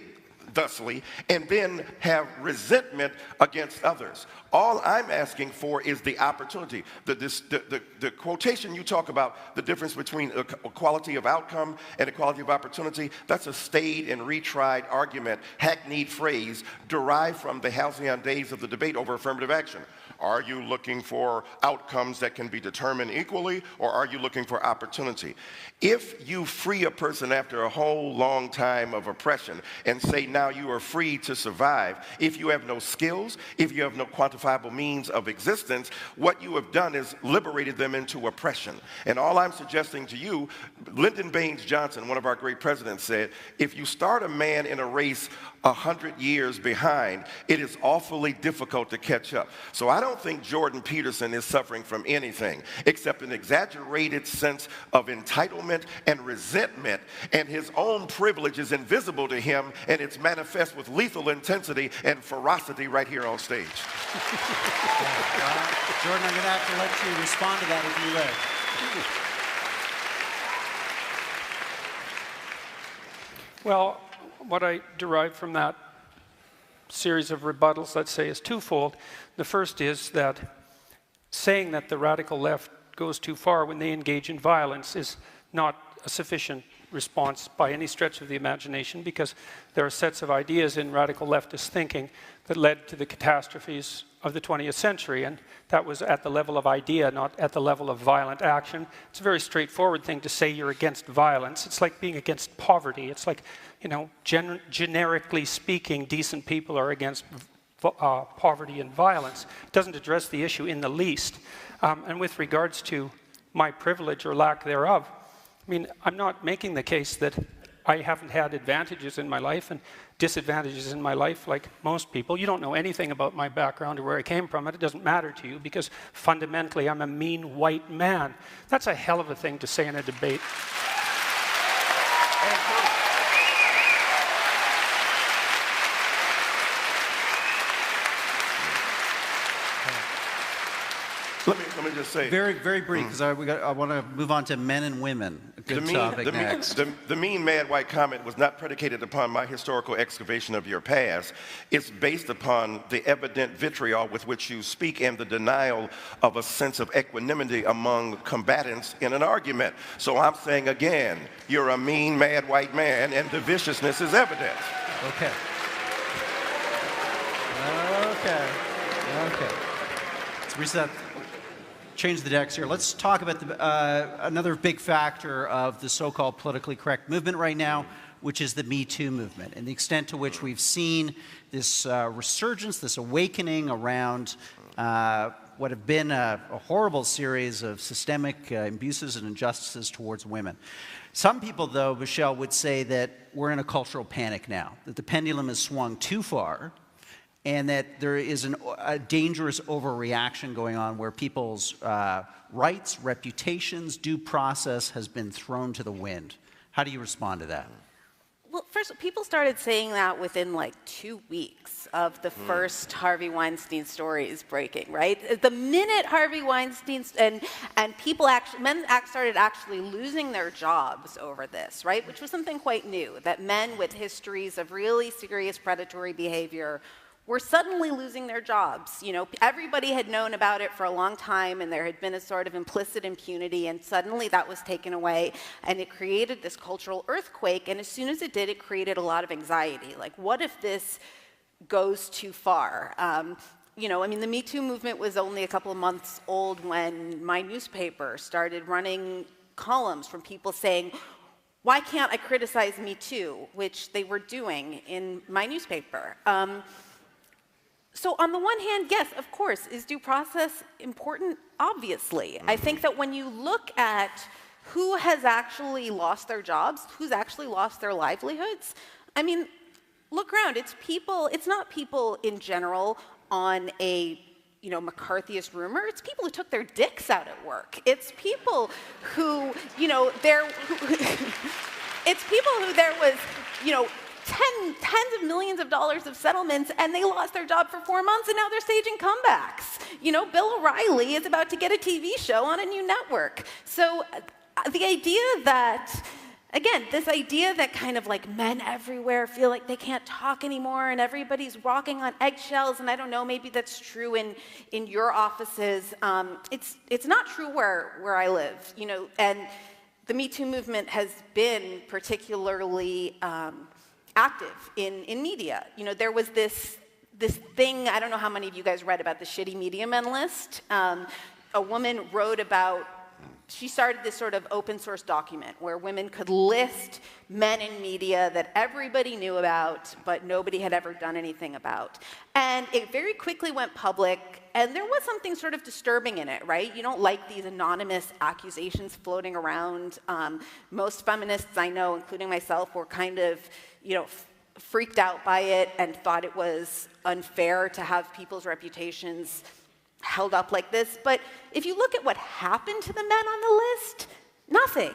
[SPEAKER 19] thusly, and then have resentment against others. All I'm asking for is the opportunity. The quotation you talk about, the difference between equality of outcome and equality of opportunity, that's a staid and retried argument, hackneyed phrase derived from the halcyon days of the debate over affirmative action. Are you looking for outcomes that can be determined equally, or are you looking for opportunity? If you free a person after a whole long time of oppression and say now you are free to survive, if you have no skills, if you have no quantifiable means of existence, what you have done is liberated them into oppression. And all I'm suggesting to you, Lyndon Baines Johnson, one of our great presidents, said, if you start a man in a race 100 years behind, it is awfully difficult to catch up. So I don't think Jordan Peterson is suffering from anything except an exaggerated sense of entitlement and resentment, and his own privilege is invisible to him, and it's manifest with lethal intensity and ferocity right here on stage.
[SPEAKER 15] Jordan, I'm going to have to let you respond to that if you live.
[SPEAKER 18] Well, what I derive from that series of rebuttals, let's say, is twofold. The first is that saying that the radical left goes too far when they engage in violence is not a sufficient response by any stretch of the imagination, because there are sets of ideas in radical leftist thinking that led to the catastrophes of the 20th century, and that was at the level of idea, not at the level of violent action. It's a very straightforward thing to say you're against violence. It's like being against poverty. It's like, you know, generically speaking, decent people are against poverty and violence. It doesn't address the issue in the least. And with regards to my privilege or lack thereof, I mean, I'm not making the case that I haven't had advantages in my life and disadvantages in my life like most people. You don't know anything about my background or where I came from, and it doesn't matter to you because fundamentally I'm a mean white man. That's a hell of a thing to say in a debate.
[SPEAKER 19] Let me just say...
[SPEAKER 15] Very, very brief, because I want to move on to men and women. A good topic next.
[SPEAKER 19] The mean mad white comment was not predicated upon my historical excavation of your past. It's based upon the evident vitriol with which you speak and the denial of a sense of equanimity among combatants in an argument. So I'm saying again, you're a mean mad white man, and the viciousness is evident.
[SPEAKER 15] Okay. Let's reset. Change the decks here. Let's talk about another big factor of the so-called politically correct movement right now, which is the Me Too movement, and the extent to which we've seen this resurgence, this awakening around what have been a horrible series of systemic abuses and injustices towards women. Some people, though, Michelle, would say that we're in a cultural panic now, that the pendulum has swung too far, and that there is a dangerous overreaction going on where people's rights, reputations, due process has been thrown to the wind. How do you respond to that?
[SPEAKER 17] Well, first, people started saying that within like 2 weeks of the first Harvey Weinstein stories breaking, right? The minute Harvey Weinstein and people men started actually losing their jobs over this, right? Which was something quite new, that men with histories of really serious predatory behavior were suddenly losing their jobs. You know, everybody had known about it for a long time, and there had been a sort of implicit impunity, and suddenly that was taken away, and it created this cultural earthquake, and as soon as it did, it created a lot of anxiety. Like, what if this goes too far? You know, I mean, the Me Too movement was only a couple of months old when my newspaper started running columns from people saying, why can't I criticize Me Too, which they were doing in my newspaper. So on the one hand, yes, of course, is due process important? Obviously. I think that when you look at who has actually lost their jobs, who's actually lost their livelihoods, I mean, look around. It's people, it's not people in general on a, you know, McCarthyist rumor. It's people who took their dicks out at work. It's people who, you know, it's people who there was, you know, tens of millions of dollars of settlements, and they lost their job for 4 months, and now they're staging comebacks. You know, Bill O'Reilly is about to get a TV show on a new network. So the idea that again, this idea that kind of like men everywhere feel like they can't talk anymore and everybody's walking on eggshells, and I don't know, maybe that's true in your offices. It's not true where I live, you know, and the Me Too movement has been particularly active in media. You know, there was this thing, I don't know how many of you guys read about the shitty media men list. A woman wrote about, she started this sort of open source document where women could list men in media that everybody knew about, but nobody had ever done anything about. And it very quickly went public, and there was something sort of disturbing in it, right? You don't like these anonymous accusations floating around. Most feminists I know, including myself, were kind of, you know, freaked out by it and thought it was unfair to have people's reputations held up like this. But if you look at what happened to the men on the list, nothing.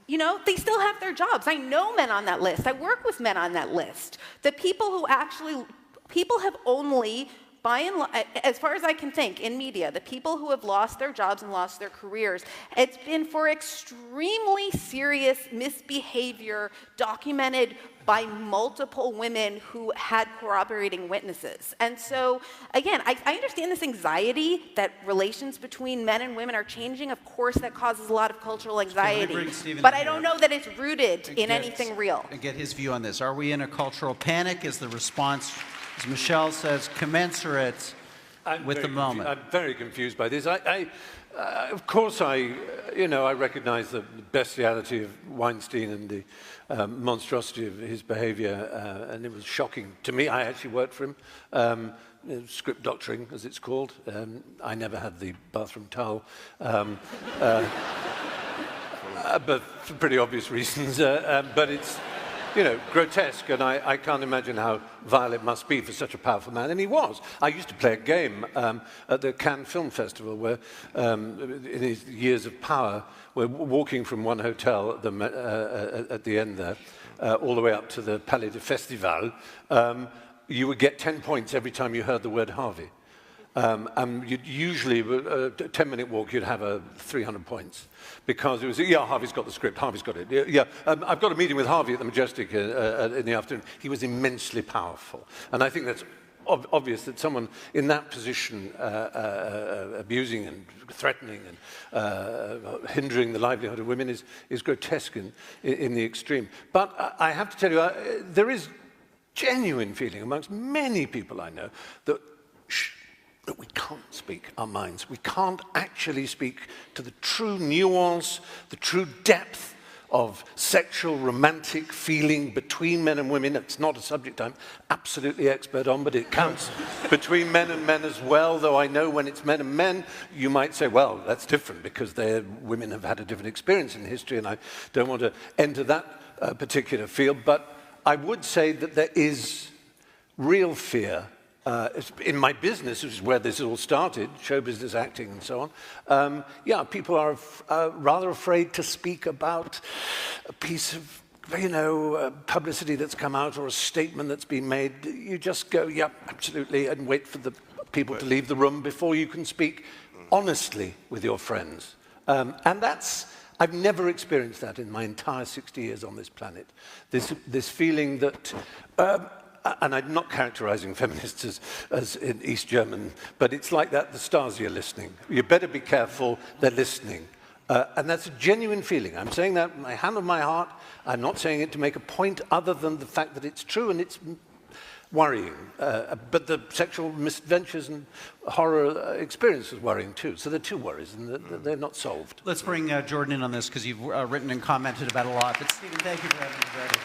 [SPEAKER 17] You know, they still have their jobs. I know men on that list. I work with men on that list. The people who actually, people have only, by and large, as far as I can think, in media, the people who have lost their jobs and lost their careers, it's been for extremely serious misbehavior documented by multiple women who had corroborating witnesses. And so, again, I understand this anxiety that relations between men and women are changing. Of course, that causes a lot of cultural anxiety. But I don't know that it's rooted in anything real.
[SPEAKER 15] And get his view on this. Are we in a cultural panic? Is the response, as Michelle says, commensurate with the moment?
[SPEAKER 16] I'm very confused by this. Of course, I recognize the bestiality of Weinstein and the monstrosity of his behavior, and it was shocking to me. I actually worked for him, script doctoring, as it's called. I never had the bathroom towel, but for pretty obvious reasons. But it's, you know, grotesque, and I can't imagine how vile it must be for such a powerful man, and he was. I used to play a game at the Cannes Film Festival where, in his years of power, we're walking from one hotel at the end there, all the way up to the Palais de Festival. You would get 10 points every time you heard the word Harvey. And you'd usually, a 10-minute walk, you'd have 300 points. Because it was, yeah, Harvey's got the script, Harvey's got it. Yeah, I've got a meeting with Harvey at the Majestic in the afternoon. He was immensely powerful. And I think that's obvious that someone in that position, abusing and threatening and hindering the livelihood of women is grotesque in the extreme. But I have to tell you, there is genuine feeling amongst many people I know that we can't speak our minds. We can't actually speak to the true nuance, the true depth of sexual, romantic feeling between men and women. It's not a subject I'm absolutely expert on, but it counts between men and men as well, though I know when it's men and men, you might say, well, that's different because women have had a different experience in history, and I don't want to enter that particular field. But I would say that there is real fear in my business, which is where this all started, show business, acting, and so on. Yeah, people are rather afraid to speak about a piece of, publicity that's come out or a statement that's been made. You just go, yeah, absolutely, and wait for the people to leave the room before you can speak honestly with your friends. And I've never experienced that in my entire 60 years on this planet. This feeling that. And I'm not characterizing feminists as in East German, but it's like that, the Stasi are listening. You better be careful, they're listening. And that's a genuine feeling. I'm saying that with my hand on my heart. I'm not saying it to make a point other than the fact that it's true and it's worrying. But the sexual misadventures and horror experience is worrying too. So there are two worries, and they're not solved.
[SPEAKER 15] Let's bring Jordan in on this, because you've written and commented about a lot. But Stephen, thank you for having me ready.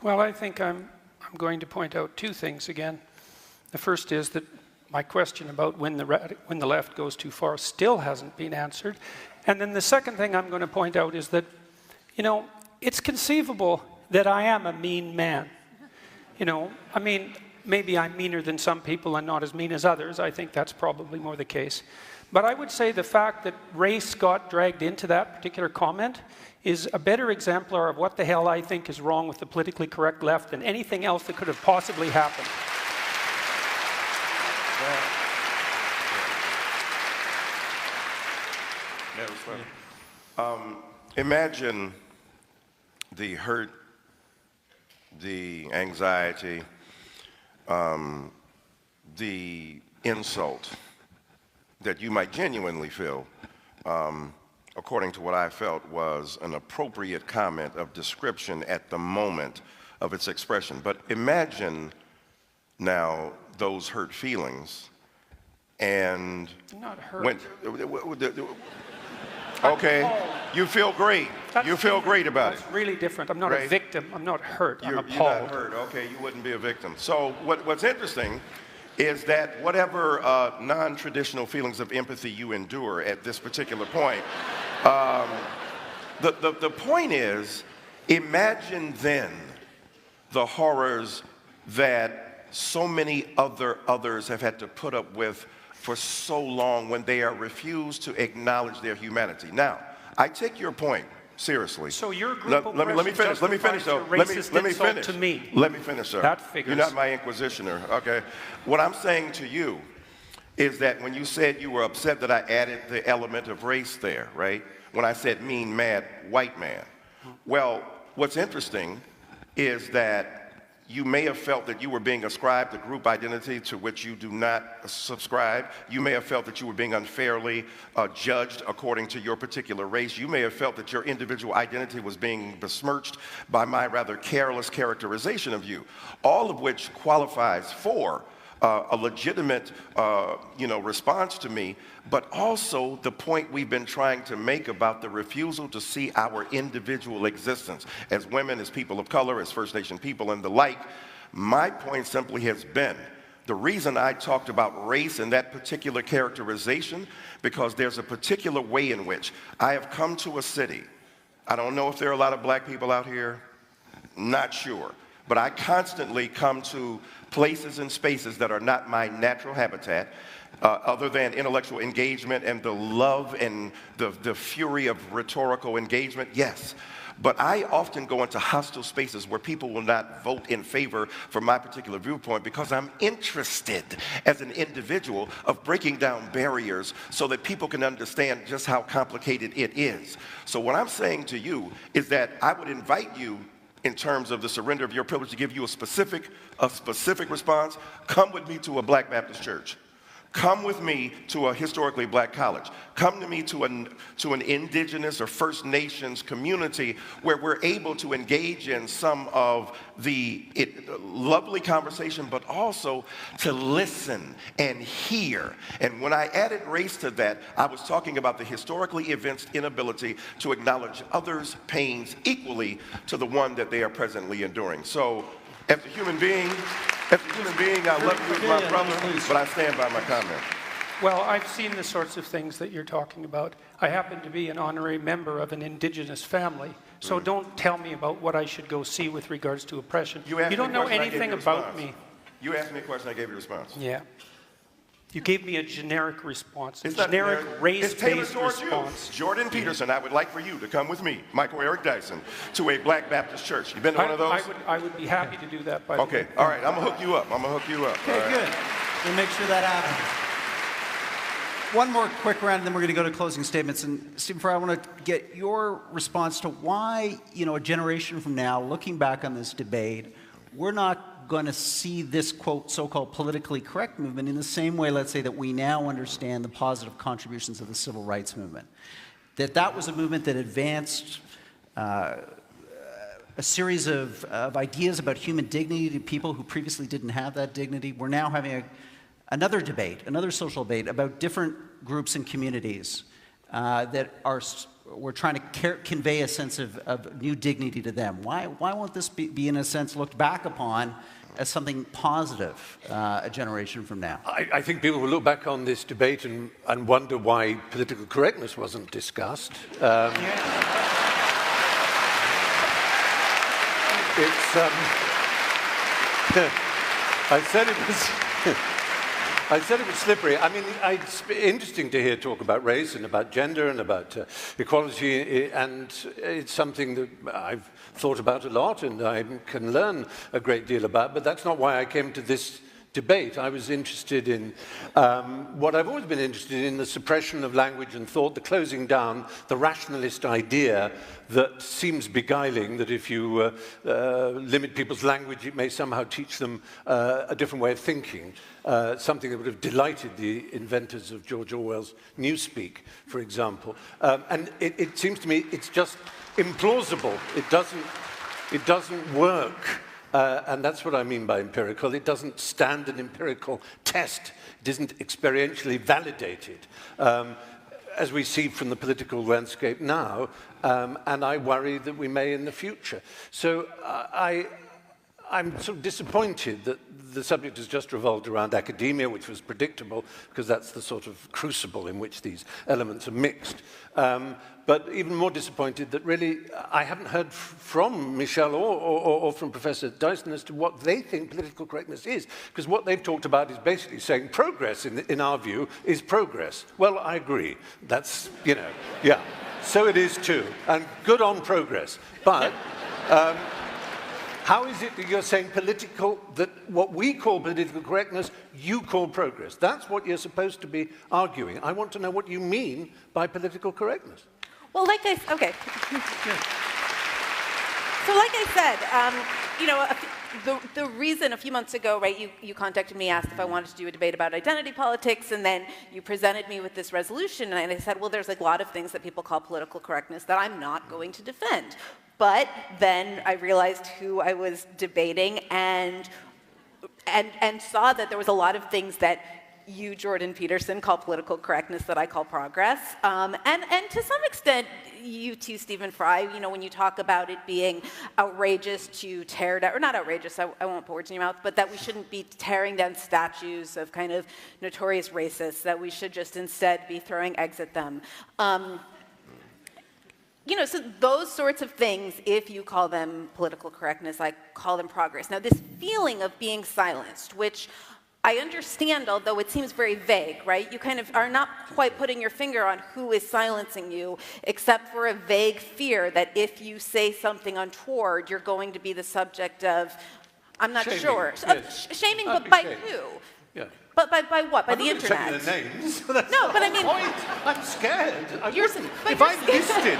[SPEAKER 18] Well, I think I'm going to point out two things again. The first is that my question about when the left goes too far still hasn't been answered. And then the second thing I'm going to point out is that, it's conceivable that I am a mean man. I mean, maybe I'm meaner than some people and not as mean as others. I think that's probably more the case. But I would say the fact that race got dragged into that particular comment is a better exemplar of what the hell I think is wrong with the politically correct left than anything else that could have possibly happened.
[SPEAKER 19] Imagine the hurt, the anxiety, the insult that you might genuinely feel, according to what I felt was an appropriate comment of description at the moment of its expression. But imagine now those hurt feelings and
[SPEAKER 18] not hurt.
[SPEAKER 19] Okay, you feel great. You feel great about it.
[SPEAKER 18] That's really different. I'm not a victim. I'm not hurt. I'm appalled.
[SPEAKER 19] You're not hurt. Okay, you wouldn't be a victim. So what's interesting is that whatever non-traditional feelings of empathy you endure at this particular point, the point is, imagine then the horrors that so many others have had to put up with for so long when they are refused to acknowledge their humanity. Now, I take your point seriously.
[SPEAKER 18] So your group
[SPEAKER 19] let me finish. Let me finish, though. Let me finish.
[SPEAKER 18] To me.
[SPEAKER 19] Let me finish, sir.
[SPEAKER 18] That figures.
[SPEAKER 19] You're not my inquisitioner, okay? What I'm saying to you is that when you said you were upset that I added the element of race there, right? When I said mean, mad, white man. Well, what's interesting is that you may have felt that you were being ascribed a group identity to which you do not subscribe. You may have felt that you were being unfairly judged according to your particular race. You may have felt that your individual identity was being besmirched by my rather careless characterization of you, all of which qualifies for a legitimate response to me, but also the point we've been trying to make about the refusal to see our individual existence as women, as people of color, as First Nation people, and the like. My point simply has been, the reason I talked about race in that particular characterization, because there's a particular way in which I have come to a city. I don't know if there are a lot of black people out here, not sure, but I constantly come to places and spaces that are not my natural habitat, other than intellectual engagement and the love and the fury of rhetorical engagement, yes. But I often go into hostile spaces where people will not vote in favor for my particular viewpoint because I'm interested as an individual of breaking down barriers so that people can understand just how complicated it is. So what I'm saying to you is that I would invite you, in terms of the surrender of your privilege, to give you a specific response. Come with me to a Black Baptist church. Come with me to a historically black college. Come to me to an indigenous or First Nations community where we're able to engage in some of the lovely conversation, but also to listen and hear. And when I added race to that, I was talking about the historically evinced inability to acknowledge others' pains equally to the one that they are presently enduring. So, as a human being, I love you as my brother, but I stand by my comment.
[SPEAKER 18] Well, I've seen the sorts of things that you're talking about. I happen to be an honorary member of an indigenous family, so don't tell me about what I should go see with regards to oppression. You don't know anything about me.
[SPEAKER 19] You asked me a question, I gave you a response.
[SPEAKER 18] Yeah. You gave me a generic response, a generic race-based response.
[SPEAKER 19] Jordan Peterson, I would like for you to come with me, Michael Eric Dyson, to a Black Baptist church. You been to one of those?
[SPEAKER 18] I would be happy to do that, by the way.
[SPEAKER 19] Okay, all right, I'm gonna hook you up.
[SPEAKER 15] Okay, good. We'll make sure that happens. One more quick round, and then we're going to go to closing statements. And Stephen Fry, I want to get your response to why, a generation from now, looking back on this debate, we're not going to see this, quote, so-called politically correct movement in the same way, let's say, that we now understand the positive contributions of the civil rights movement. That was a movement that advanced a series of ideas about human dignity to people who previously didn't have that dignity. We're now having another debate, another social debate about different groups and communities we're trying to convey a sense of new dignity to them. Why won't this be, in a sense, looked back upon as something positive a generation from now?
[SPEAKER 16] I think people will look back on this debate and wonder why political correctness wasn't discussed. I said it was slippery. I mean, it's interesting to hear talk about race and about gender and about equality, and it's something that I've thought about a lot and I can learn a great deal about, but that's not why I came to this debate, I was interested in what I've always been interested in, the suppression of language and thought, the closing down, the rationalist idea that seems beguiling, that if you limit people's language, it may somehow teach them a different way of thinking, something that would have delighted the inventors of George Orwell's Newspeak, for example. And it seems to me it's just implausible. It doesn't work. And that's what I mean by empirical. It doesn't stand an empirical test. It isn't experientially validated, as we see from the political landscape now, and I worry that we may in the future. So I'm sort of disappointed that the subject has just revolved around academia, which was predictable, because that's the sort of crucible in which these elements are mixed. But even more disappointed that really I haven't heard from Michel or from Professor Dyson as to what they think political correctness is, because what they've talked about is basically saying progress, in our view, is progress. Well, I agree. That's, you know, yeah. So it is too, and good on progress. But how is it that you're saying that what we call political correctness, you call progress? That's what you're supposed to be arguing. I want to know what you mean by political correctness.
[SPEAKER 17] Well, like I said, you know, the reason a few months ago, right, you contacted me, asked if I wanted to do a debate about identity politics, and then you presented me with this resolution, and I said, well, there's like a lot of things that people call political correctness that I'm not going to defend. But then I realized who I was debating and saw that there was a lot of things that you, Jordan Peterson, call political correctness that I call progress. And to some extent, you too, Stephen Fry, you know, when you talk about it being outrageous to tear down, or not outrageous, I won't put words in your mouth, but that we shouldn't be tearing down statues of kind of notorious racists, that we should just instead be throwing eggs at them. You know, so those sorts of things, if you call them political correctness, I call them progress. Now, this feeling of being silenced, which I understand, although it seems very vague, right? You kind of are not quite putting your finger on who is silencing you, except for a vague fear that if you say something untoward, you're going to be the subject of, I'm not sure.
[SPEAKER 16] Yes.
[SPEAKER 17] Shaming, but by who?
[SPEAKER 16] Yeah.
[SPEAKER 17] But by what? By the internet?
[SPEAKER 16] I'm not taking the names.
[SPEAKER 17] No, but I mean,
[SPEAKER 16] point. I'm scared.
[SPEAKER 17] If
[SPEAKER 16] I'm listed.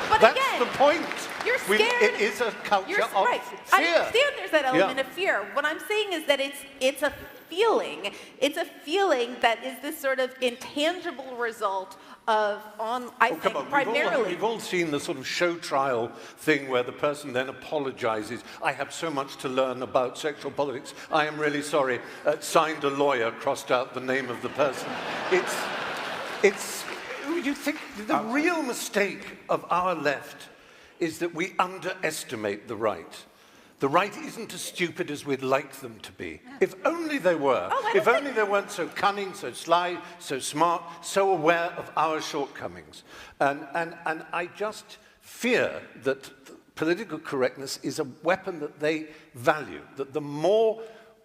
[SPEAKER 17] But
[SPEAKER 16] that's
[SPEAKER 17] again,
[SPEAKER 16] the point.
[SPEAKER 17] You're scared.
[SPEAKER 16] It is a culture of
[SPEAKER 17] right.
[SPEAKER 16] fear.
[SPEAKER 17] I understand there's that element of fear. What I'm saying is that it's a feeling. It's a feeling that is this sort of intangible result of, I think, primarily.
[SPEAKER 16] We've all seen the sort of show trial thing where the person then apologizes. I have so much to learn about sexual politics. I am really sorry. Signed a lawyer, crossed out the name of the person. You think the real mistake of our left is that we underestimate the right. The right isn't as stupid as we'd like them to be. If only they were. If only they weren't so cunning, so sly, so smart, so aware of our shortcomings. And I just fear that political correctness is a weapon that they value. That the more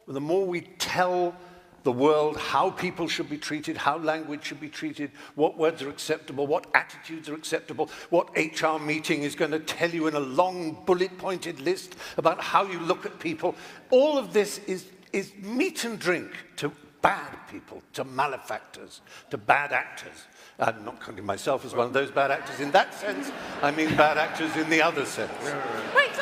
[SPEAKER 16] we tell the world how people should be treated, how language should be treated, what words are acceptable, what attitudes are acceptable, what HR meeting is going to tell you in a long bullet-pointed list about how you look at people. All of this is meat and drink to bad people, to malefactors, to bad actors. I'm not counting myself as one of those bad actors in that sense. I mean bad actors in the other sense.
[SPEAKER 17] Right,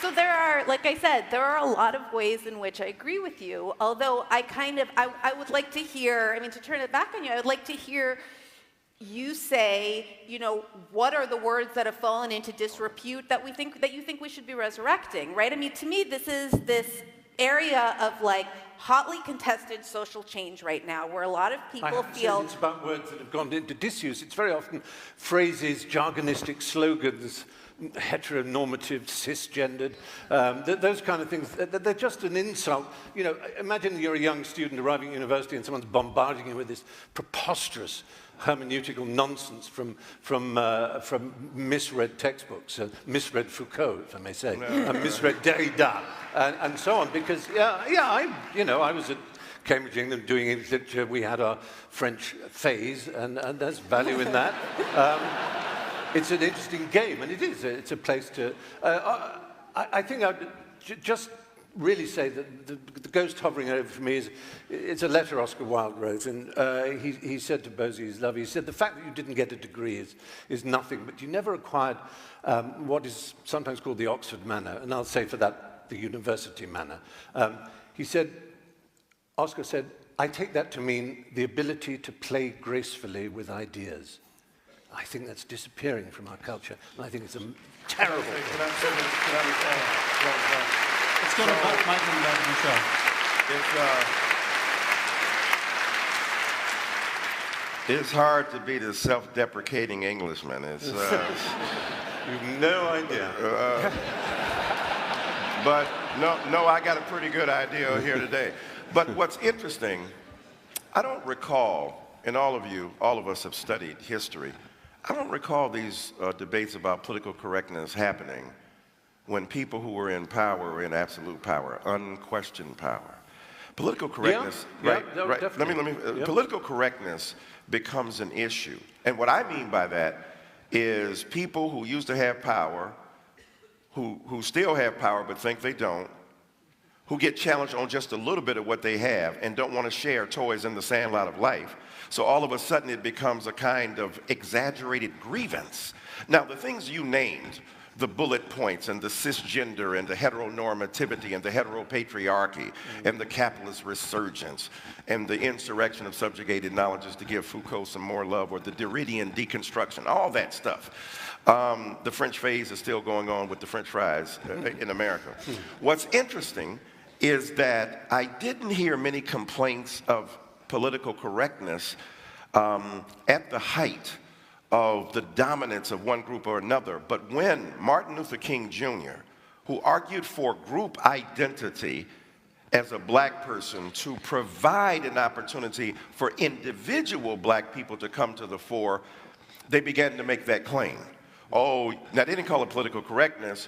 [SPEAKER 17] So there are, like I said, there are a lot of ways in which I agree with you, although I would like to hear, I mean, to turn it back on you, I would like to hear you say, you know, what are the words that have fallen into disrepute that you think we should be resurrecting, right? I mean, to me, this is this area of like hotly contested social change right now, where a lot of people feel
[SPEAKER 16] it's about words that have gone into disuse. It's very often phrases, jargonistic slogans, heteronormative, cisgendered, those kind of things. They're just an insult. You know, imagine you're a young student arriving at university and someone's bombarding you with this preposterous hermeneutical nonsense from misread textbooks, misread Foucault, if I may say, and misread Derrida, and so on. Because I was at Cambridge, England, doing English literature. We had our French phase, and there's value in that. It's an interesting game, and it is. It's a place to... I think I'd just really say that the ghost hovering over for me it's a letter Oscar Wilde wrote, and he said to Bosie, his love, he said, the fact that you didn't get a degree is nothing, but you never acquired what is sometimes called the Oxford manner, and I'll say for that, the university manner. He said, Oscar said, I take that to mean the ability to play gracefully with ideas. I think that's disappearing from our culture, and I think it's a terrible thing.
[SPEAKER 15] Let's go to Mike and Michelle.
[SPEAKER 19] It's hard to be the self-deprecating Englishman. It's,
[SPEAKER 16] you've no idea.
[SPEAKER 19] But no, I got a pretty good idea here today. But what's interesting, I don't recall, and all of us have studied history, I don't recall these debates about political correctness happening when people who were in power were in absolute power, unquestioned power. Political correctness, right? Political correctness becomes an issue. And what I mean by that is people who used to have power, who still have power but think they don't, who get challenged on just a little bit of what they have and don't want to share toys in the sandlot of life. So all of a sudden it becomes a kind of exaggerated grievance. Now, the things you named, the bullet points and the cisgender and the heteronormativity and the heteropatriarchy and the capitalist resurgence and the insurrection of subjugated knowledges, to give Foucault some more love, or the Derridian deconstruction, all that stuff. The French phase is still going on with the French fries in America. What's interesting is that I didn't hear many complaints of political correctness at the height of the dominance of one group or another. But when Martin Luther King Jr., who argued for group identity as a black person to provide an opportunity for individual black people to come to the fore, they began to make that claim. Oh, now they didn't call it political correctness.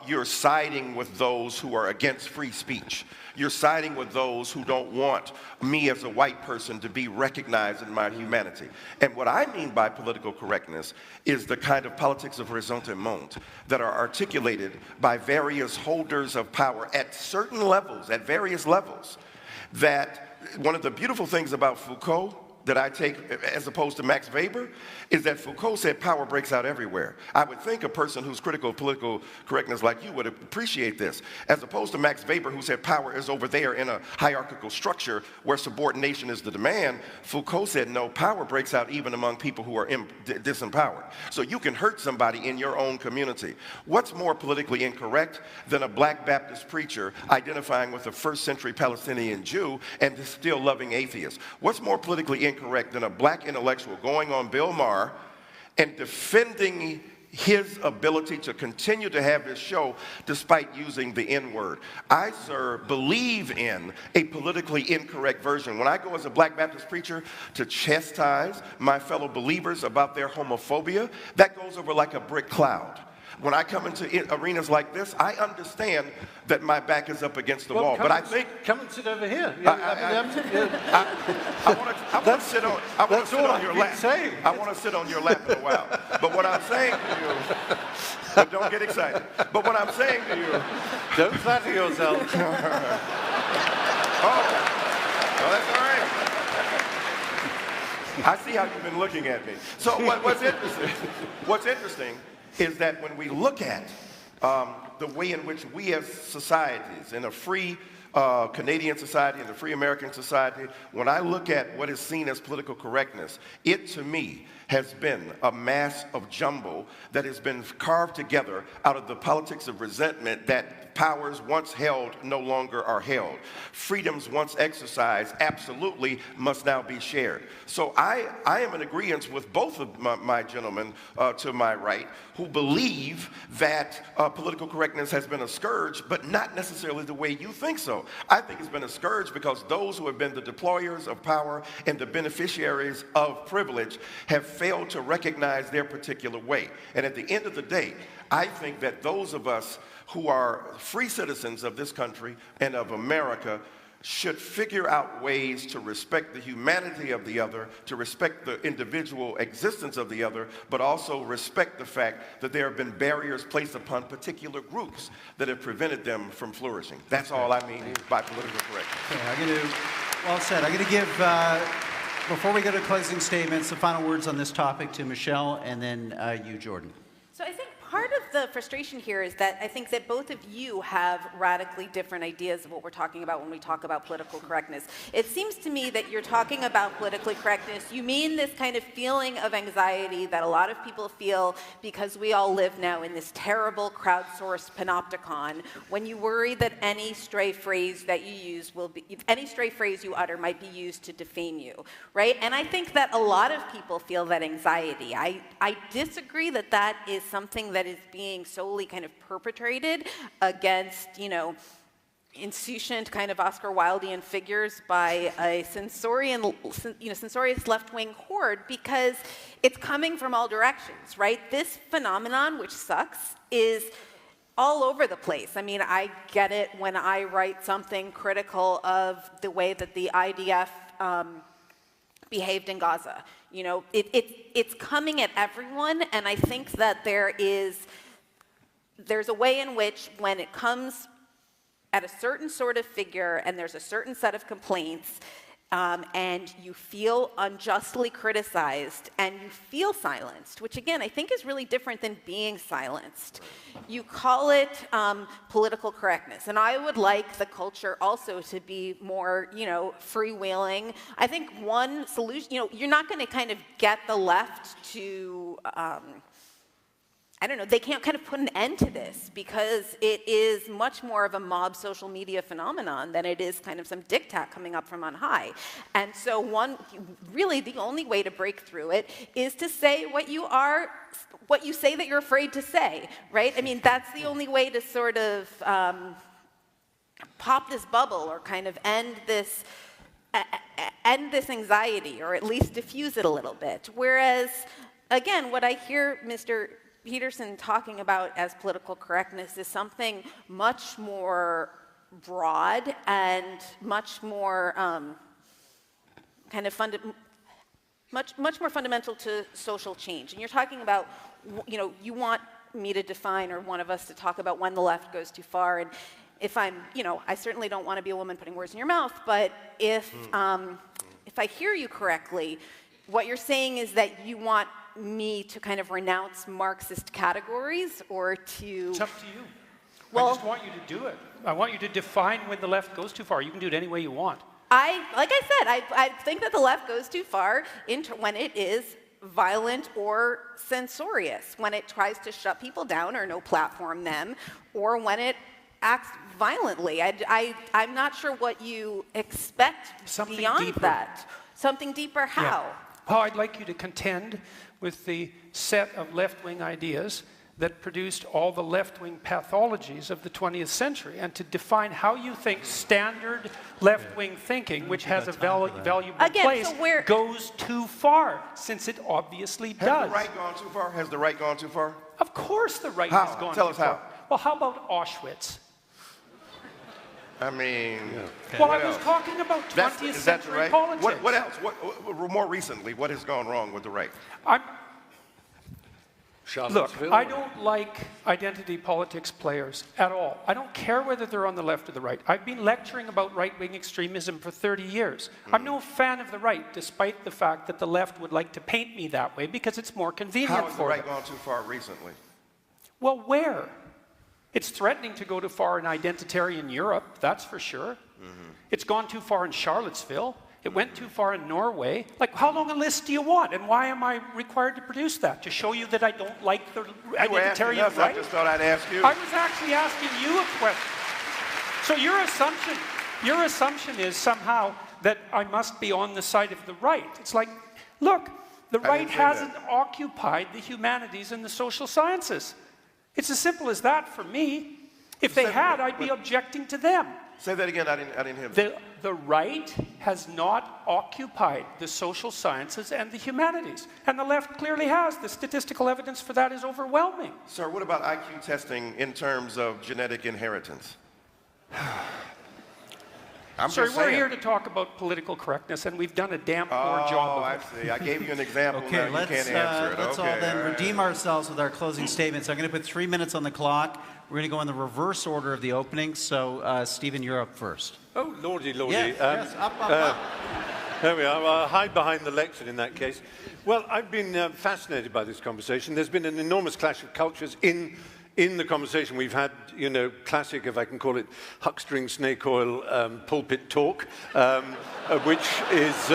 [SPEAKER 19] You're siding with those who are against free speech. You're siding with those who don't want me as a white person to be recognized in my humanity. And what I mean by political correctness is the kind of politics of ressentiment that are articulated by various holders of power at certain levels, at various levels. That one of the beautiful things about Foucault that I take as opposed to Max Weber is that Foucault said power breaks out everywhere. I would think a person who's critical of political correctness like you would appreciate this, as opposed to Max Weber, who said power is over there in a hierarchical structure where subordination is the demand. Foucault said no, power breaks out even among people who are disempowered. So you can hurt somebody in your own community. What's more politically incorrect than a black Baptist preacher identifying with a first-century Palestinian Jew and still loving atheists? What's more politically incorrect than a black intellectual going on Bill Maher and defending his ability to continue to have his show despite using the N-word? I, sir, believe in a politically incorrect version. When I go as a black Baptist preacher to chastise my fellow believers about their homophobia, that goes over like a brick cloud. When I come into arenas like this, I understand that my back is up against the wall. But I think...
[SPEAKER 16] Come and sit over here.
[SPEAKER 19] I want to sit on your lap. I want to sit on your lap in a while. But what I'm saying to you... But don't get excited. But what I'm saying to you...
[SPEAKER 16] Don't flatter yourself.
[SPEAKER 19] Oh, well, that's all right. I see how you've been looking at me. So what's interesting is that when we look at the way in which we as societies, in a free Canadian society, in a free American society, when I look at what is seen as political correctness, it to me has been a mass of jumble that has been carved together out of the politics of resentment that powers once held no longer are held. Freedoms once exercised absolutely must now be shared. So I am in agreement with both of my gentlemen to my right who believe that political correctness has been a scourge, but not necessarily the way you think so. I think it's been a scourge because those who have been the deployers of power and the beneficiaries of privilege have failed to recognize their particular way. And at the end of the day, I think that those of us who are free citizens of this country and of America should figure out ways to respect the humanity of the other, to respect the individual existence of the other, but also respect the fact that there have been barriers placed upon particular groups that have prevented them from flourishing. That's all I mean by political correctness.
[SPEAKER 15] Well said. I'm going to give, before we go to closing statements, the final words on this topic to Michelle and then you, Jordan.
[SPEAKER 17] So I think part of the frustration here is that I think that both of you have radically different ideas of what we're talking about when we talk about political correctness. It seems to me that you're talking about politically correctness. You mean this kind of feeling of anxiety that a lot of people feel because we all live now in this terrible crowdsourced panopticon, when you worry that any stray phrase that you use will be, any stray phrase you utter might be used to defame you, right? And I think that a lot of people feel that anxiety. I disagree that that is something that is being solely kind of perpetrated against, you know, insouciant kind of Oscar Wildean figures by a censorious left-wing horde, because it's coming from all directions, right? This phenomenon, which sucks, is all over the place. I mean, I get it when I write something critical of the way that the IDF behaved in Gaza. You know, it's coming at everyone, and I think that there's a way in which when it comes at a certain sort of figure and there's a certain set of complaints, and you feel unjustly criticized and you feel silenced, which again I think is really different than being silenced. You call it political correctness, and I would like the culture also to be more, you know, freewheeling. I think one solution, you know, you're not going to kind of get the left to I don't know, they can't kind of put an end to this because it is much more of a mob social media phenomenon than it is kind of some diktat coming up from on high. And so really the only way to break through it is to say what you say that you're afraid to say, right? I mean, that's the only way to sort of pop this bubble or kind of end this anxiety, or at least diffuse it a little bit. Whereas, again, what I hear Mr. Peterson talking about as political correctness is something much more broad and much more kind of much more fundamental to social change. And you're talking about, you know, you want me to define, or one of us to talk about when the left goes too far. And if I'm, you know, I certainly don't want to be a woman putting words in your mouth, but if I hear you correctly, what you're saying is that you want me to kind of renounce Marxist categories, or to...
[SPEAKER 18] It's up to you. Well, I just want you to do it. I want you to define when the left goes too far. You can do it any way you want.
[SPEAKER 17] Like I said, I think that the left goes too far when it is violent or censorious, when it tries to shut people down or no platform them, or when it acts violently. I'm not sure what you expect
[SPEAKER 18] Something
[SPEAKER 17] beyond
[SPEAKER 18] deeper.
[SPEAKER 17] that. Something deeper, how?
[SPEAKER 18] Yeah. Well, I'd like you to contend with the set of left-wing ideas that produced all the left-wing pathologies of the 20th century, and to define how you think standard left-wing thinking, which has a valuable place, goes too far, since it obviously does.
[SPEAKER 19] Has the right gone too far? Has the right gone too far?
[SPEAKER 18] Of course the right has gone
[SPEAKER 19] Tell
[SPEAKER 18] too
[SPEAKER 19] us
[SPEAKER 18] far.
[SPEAKER 19] how.
[SPEAKER 18] Well, how about Auschwitz?
[SPEAKER 19] I mean...
[SPEAKER 18] Well, I was talking about 20th century
[SPEAKER 19] right?
[SPEAKER 18] politics.
[SPEAKER 19] What else? More recently, what has gone wrong with the right?
[SPEAKER 18] Look, I don't like identity politics players at all. I don't care whether they're on the left or the right. I've been lecturing about right-wing extremism for 30 years. I'm no fan of the right, despite the fact that the left would like to paint me that way because it's more convenient for them.
[SPEAKER 19] How has the right gone too far recently?
[SPEAKER 18] Well, where? It's threatening to go too far in identitarian Europe, that's for sure. It's gone too far in Charlottesville. It went too far in Norway. Like, how long a list do you want? And why am I required to produce that? To show you that I don't like the identitarian right?
[SPEAKER 19] I just thought I'd ask you.
[SPEAKER 18] I was actually asking you a question. So your assumption is somehow that I must be on the side of the right. It's like, look, the right hasn't occupied the humanities and the social sciences. It's as simple as that for me. If they had, I'd be objecting to them.
[SPEAKER 19] Say that again, I didn't hear that.
[SPEAKER 18] The right has not occupied the social sciences and the humanities. And the left clearly has. The statistical evidence for that is overwhelming.
[SPEAKER 19] Sir, what about IQ testing in terms of genetic inheritance?
[SPEAKER 18] Sorry, we're here to talk about political correctness, and we've done a damn poor job of it.
[SPEAKER 19] I see. I gave you an example.
[SPEAKER 15] Okay,
[SPEAKER 19] now you can't answer it.
[SPEAKER 15] Let's all then redeem ourselves with our closing statements. I'm going to put 3 minutes on the clock. We're going to go in the reverse order of the opening. So, Stephen, you're up first.
[SPEAKER 16] Oh, lordy, lordy.
[SPEAKER 15] Yes, up.
[SPEAKER 16] There we are. I'll hide behind the lectern in that case. Well, I've been fascinated by this conversation. There's been an enormous clash of cultures in the conversation. We've had, you know, classic, if I can call it, huckstering snake oil pulpit talk, which is,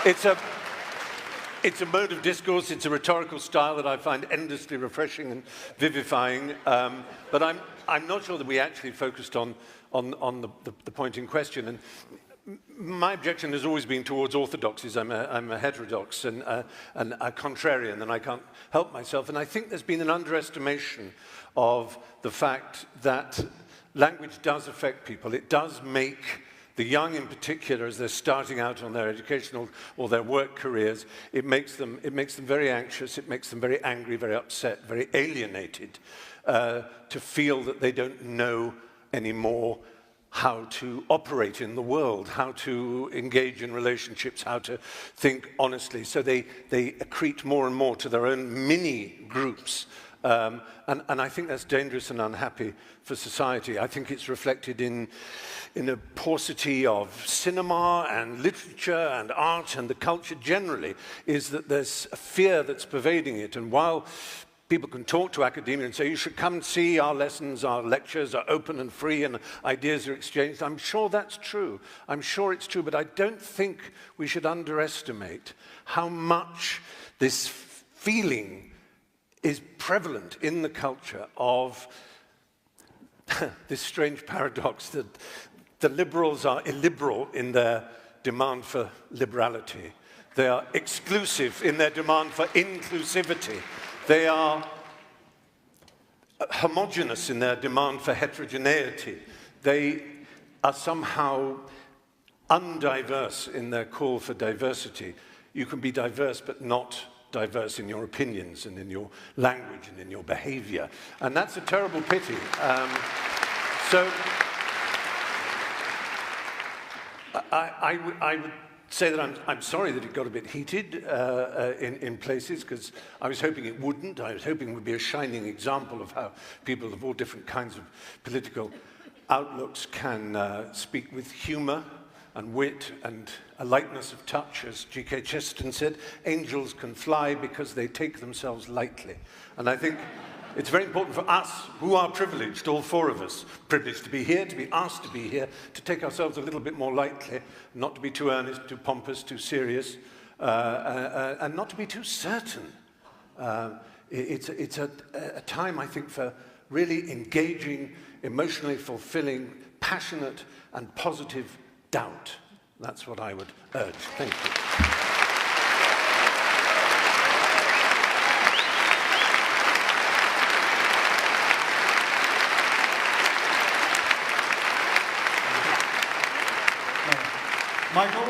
[SPEAKER 16] it's a mode of discourse, it's a rhetorical style that I find endlessly refreshing and vivifying, but I'm not sure that we actually focused on the point in question. And my objection has always been towards orthodoxies. I'm a heterodox and a contrarian, and I can't help myself. And I think there's been an underestimation of the fact that language does affect people. It does make the young in particular, as they're starting out on their educational or their work careers, it makes them very anxious, it makes them very angry, very upset, very alienated, to feel that they don't know anymore how to operate in the world, how to engage in relationships, how to think honestly. So they accrete more and more to their own mini groups. And I think that's dangerous and unhappy for society. I think it's reflected in a paucity of cinema and literature and art and the culture generally, is that there's a fear that's pervading it. And while people can talk to academia and say, you should come and see our lessons, our lectures are open and free and ideas are exchanged. I'm sure that's true. I'm sure it's true, but I don't think we should underestimate how much this feeling is prevalent in the culture of this strange paradox that the liberals are illiberal in their demand for liberality. They are exclusive in their demand for inclusivity. They are homogeneous in their demand for heterogeneity. They are somehow undiverse in their call for diversity. You can be diverse but not diverse in your opinions and in your language and in your behavior. And that's a terrible pity. So I would say that I'm sorry that it got a bit heated in places, because I was hoping it wouldn't. I was hoping it would be a shining example of how people of all different kinds of political outlooks can speak with humor and wit and a lightness of touch. As G.K. Chesterton said, angels can fly because they take themselves lightly. And I think it's very important for us, who are privileged, all four of us, privileged to be here, to be asked to be here, to take ourselves a little bit more lightly, not to be too earnest, too pompous, too serious, and not to be too certain. It's a time, I think, for really engaging, emotionally fulfilling, passionate and positive doubt. That's what I would urge. Thank you.
[SPEAKER 15] Michael,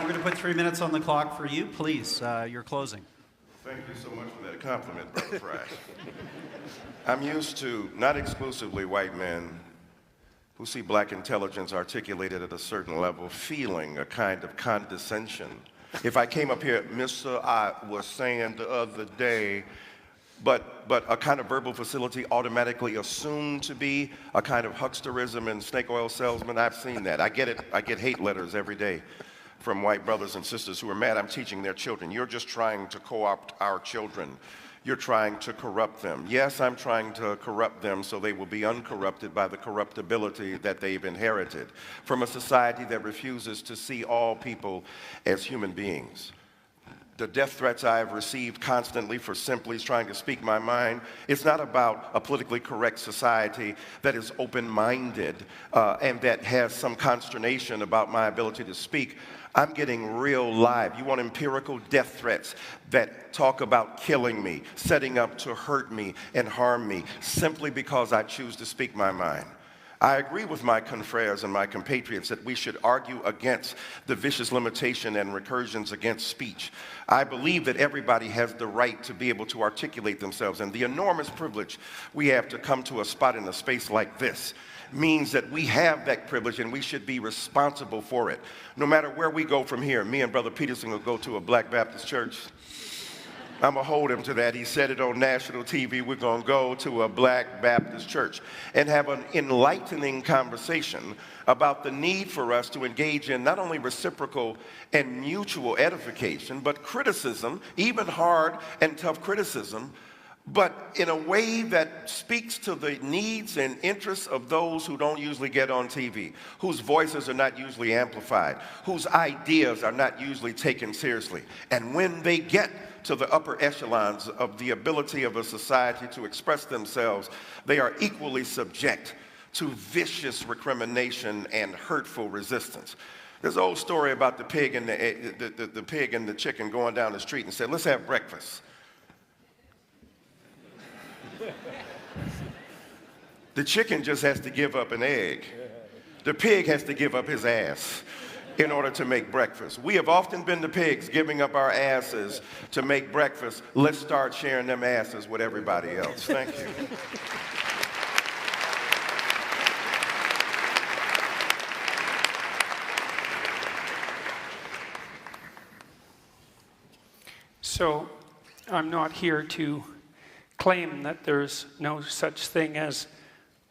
[SPEAKER 15] we're going to put 3 minutes on the clock for you. Please, your closing.
[SPEAKER 19] Thank you so much for that compliment, Brother Fry. I'm used to not exclusively white men who see black intelligence articulated at a certain level feeling a kind of condescension. If I came up here, Mr. I was saying the other day, but a kind of verbal facility automatically assumed to be a kind of hucksterism and snake oil salesman. I've seen that. I get it. I get hate letters every day from white brothers and sisters who are mad I'm teaching their children. You're just trying to co-opt our children. You're trying to corrupt them. Yes, I'm trying to corrupt them so they will be uncorrupted by the corruptibility that they've inherited from a society that refuses to see all people as human beings. The death threats I have received constantly for simply trying to speak my mind, it's not about a politically correct society that is open-minded and that has some consternation about my ability to speak. I'm getting real live. You want empirical death threats that talk about killing me, setting up to hurt me and harm me, simply because I choose to speak my mind. I agree with my confreres and my compatriots that we should argue against the vicious limitation and recursions against speech. I believe that everybody has the right to be able to articulate themselves, and the enormous privilege we have to come to a spot in a space like this means that we have that privilege and we should be responsible for it. No matter where we go from here, me and Brother Peterson will go to a Black Baptist church. I'm going to hold him to that. He said it on national TV. We're going to go to a Black Baptist church and have an enlightening conversation about the need for us to engage in not only reciprocal and mutual edification, but criticism, even hard and tough criticism, but in a way that speaks to the needs and interests of those who don't usually get on TV, whose voices are not usually amplified, whose ideas are not usually taken seriously. And when they get to the upper echelons of the ability of a society to express themselves, they are equally subject to vicious recrimination and hurtful resistance. There's an old story about the pig and the pig and the chicken going down the street and said, let's have breakfast. The chicken just has to give up an egg. The pig has to give up his ass in order to make breakfast. We have often been the pigs giving up our asses to make breakfast. Let's start sharing them asses with everybody else. Thank you.
[SPEAKER 18] So I'm not here to claim that there's no such thing as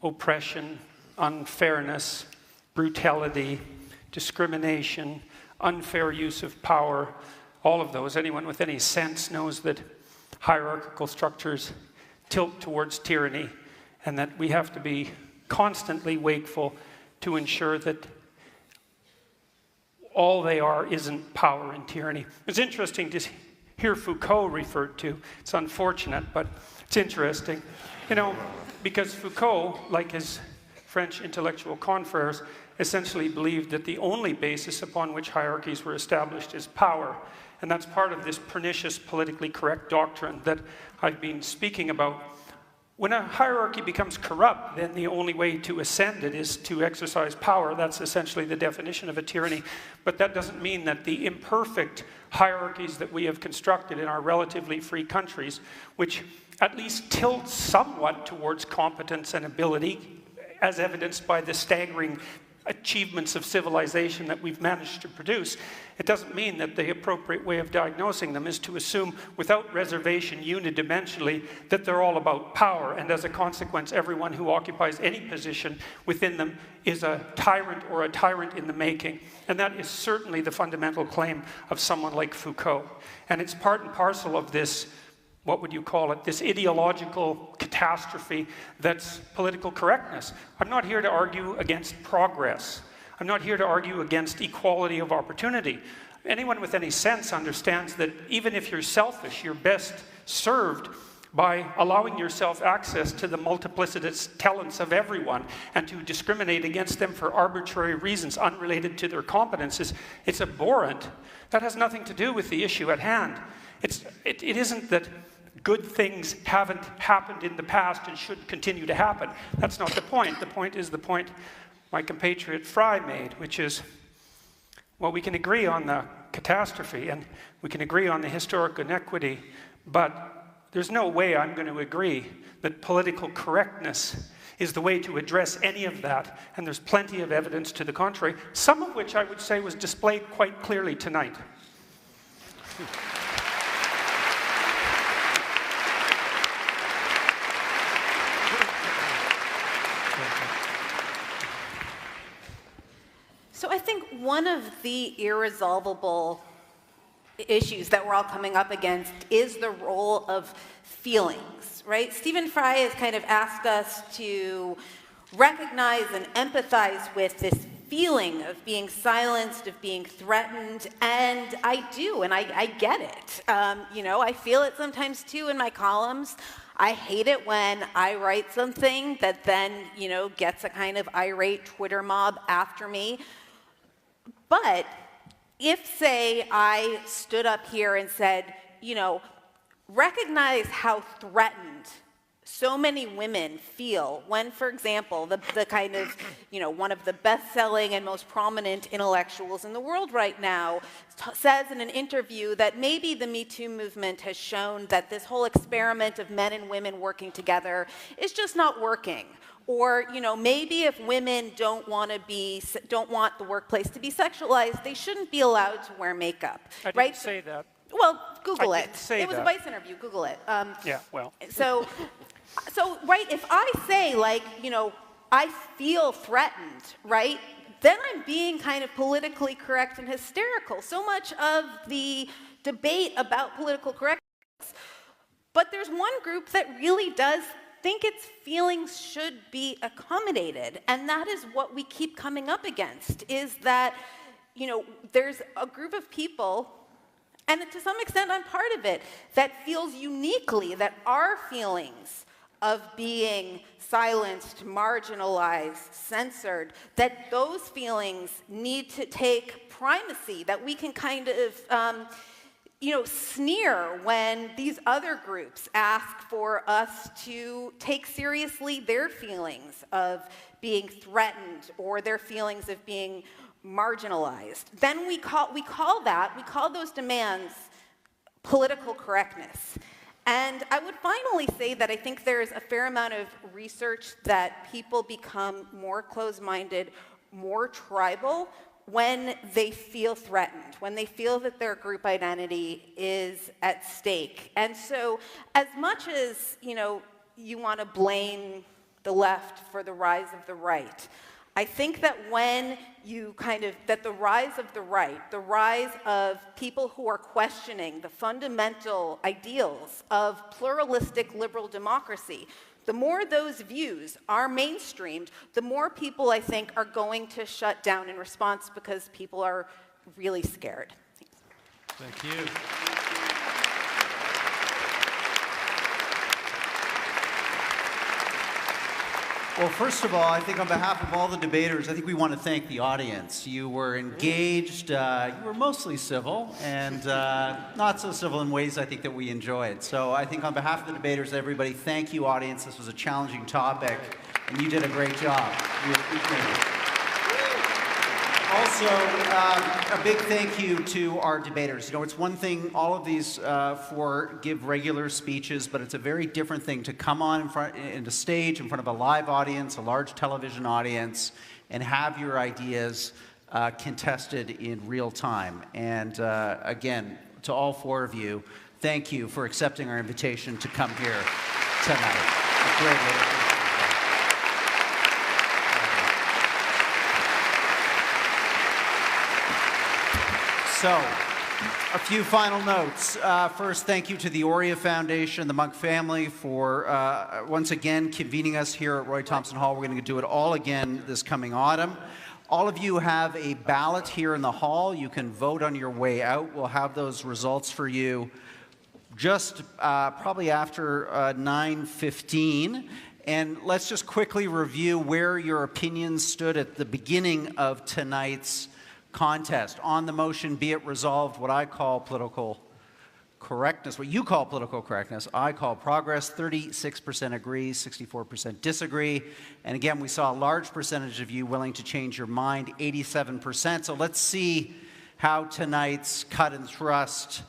[SPEAKER 18] oppression, unfairness, brutality, discrimination, unfair use of power, all of those. Anyone with any sense knows that hierarchical structures tilt towards tyranny and that we have to be constantly wakeful to ensure that all they are isn't power and tyranny. It's interesting to hear Foucault referred to. It's unfortunate, but it's interesting. You know, because Foucault, like his French intellectual confreres, essentially believed that the only basis upon which hierarchies were established is power. And that's part of this pernicious politically correct doctrine that I've been speaking about. When a hierarchy becomes corrupt, then the only way to ascend it is to exercise power. That's essentially the definition of a tyranny. But that doesn't mean that the imperfect hierarchies that we have constructed in our relatively free countries, which at least tilt somewhat towards competence and ability, as evidenced by the staggering achievements of civilization that we've managed to produce, it doesn't mean that the appropriate way of diagnosing them is to assume without reservation unidimensionally that they're all about power, and as a consequence everyone who occupies any position within them is a tyrant or a tyrant in the making. And that is certainly the fundamental claim of someone like Foucault. And it's part and parcel of this, what would you call it, this ideological catastrophe that's political correctness. I'm not here to argue against progress. I'm not here to argue against equality of opportunity. Anyone with any sense understands that even if you're selfish, you're best served by allowing yourself access to the multiplicitous talents of everyone, and to discriminate against them for arbitrary reasons unrelated to their competences. It's abhorrent. That has nothing to do with the issue at hand. It isn't that good things haven't happened in the past and should continue to happen. That's not the point. The point is the point my compatriot Fry made, which is, well, we can agree on the catastrophe and we can agree on the historic inequity, but there's no way I'm going to agree that political correctness is the way to address any of that. And there's plenty of evidence to the contrary, some of which I would say was displayed quite clearly tonight.
[SPEAKER 17] So I think one of the irresolvable issues that we're all coming up against is the role of feelings, right? Stephen Fry has kind of asked us to recognize and empathize with this feeling of being silenced, of being threatened, and I do, and I get it. You know, I feel it sometimes too in my columns. I hate it when I write something that then, you know, gets a kind of irate Twitter mob after me. But if, say, I stood up here and said, you know, recognize how threatened so many women feel when, for example, the kind of, one of the best-selling and most prominent intellectuals in the world right now says in an interview that maybe the Me Too movement has shown that this whole experiment of men and women working together is just not working. Or, maybe if women don't want the workplace to be sexualized, they shouldn't be allowed to wear makeup.
[SPEAKER 18] I didn't
[SPEAKER 17] right?
[SPEAKER 18] say that.
[SPEAKER 17] Well, Google
[SPEAKER 18] I
[SPEAKER 17] it.
[SPEAKER 18] didn't say
[SPEAKER 17] it was
[SPEAKER 18] that.
[SPEAKER 17] a Vice interview. Google it.
[SPEAKER 18] Yeah, well.
[SPEAKER 17] So, right, if I say, I feel threatened, right, then I'm being kind of politically correct and hysterical. So much of the debate about political correctness. But there's one group that really does think its feelings should be accommodated. And that is what we keep coming up against, is that, there's a group of people, and to some extent I'm part of it, that feels uniquely that our feelings of being silenced, marginalized, censored, that those feelings need to take primacy, that we can kind of sneer when these other groups ask for us to take seriously their feelings of being threatened or their feelings of being marginalized. Then we call those demands political correctness. And I would finally say that I think there's a fair amount of research that people become more closed-minded, more tribal, when they feel threatened, when they feel that their group identity is at stake. And so as much as, you want to blame the left for the rise of the right, I think that when that the rise of the right, the rise of people who are questioning the fundamental ideals of pluralistic liberal democracy, the more those views are mainstreamed, the more people, I think, are going to shut down in response because people are really scared.
[SPEAKER 20] Thank you.
[SPEAKER 15] Well, first of all, I think on behalf of all the debaters, I think we want to thank the audience. You were engaged, you were mostly civil, and not so civil in ways I think that we enjoyed. So I think on behalf of the debaters, everybody, thank you, audience. This was a challenging topic, and you did a great job. We appreciate it. Also, a big thank you to our debaters. It's one thing, all of these give regular speeches, but it's a very different thing to come on in the stage in front of a live audience, a large television audience, and have your ideas contested in real time. And again, to all four of you, thank you for accepting our invitation to come here tonight. Greatly. So, a few final notes. First, thank you to the Aurea Foundation, the Munk family, for once again convening us here at Roy Thompson Hall. We're going to do it all again this coming autumn. All of you have a ballot here in the hall. You can vote on your way out. We'll have those results for you just probably after 9:15. And let's just quickly review where your opinions stood at the beginning of tonight's contest. On the motion, be it resolved, what I call political correctness, what you call political correctness, I call progress. 36% agree, 64% disagree. And again, we saw a large percentage of you willing to change your mind, 87%. So let's see how tonight's cut and thrust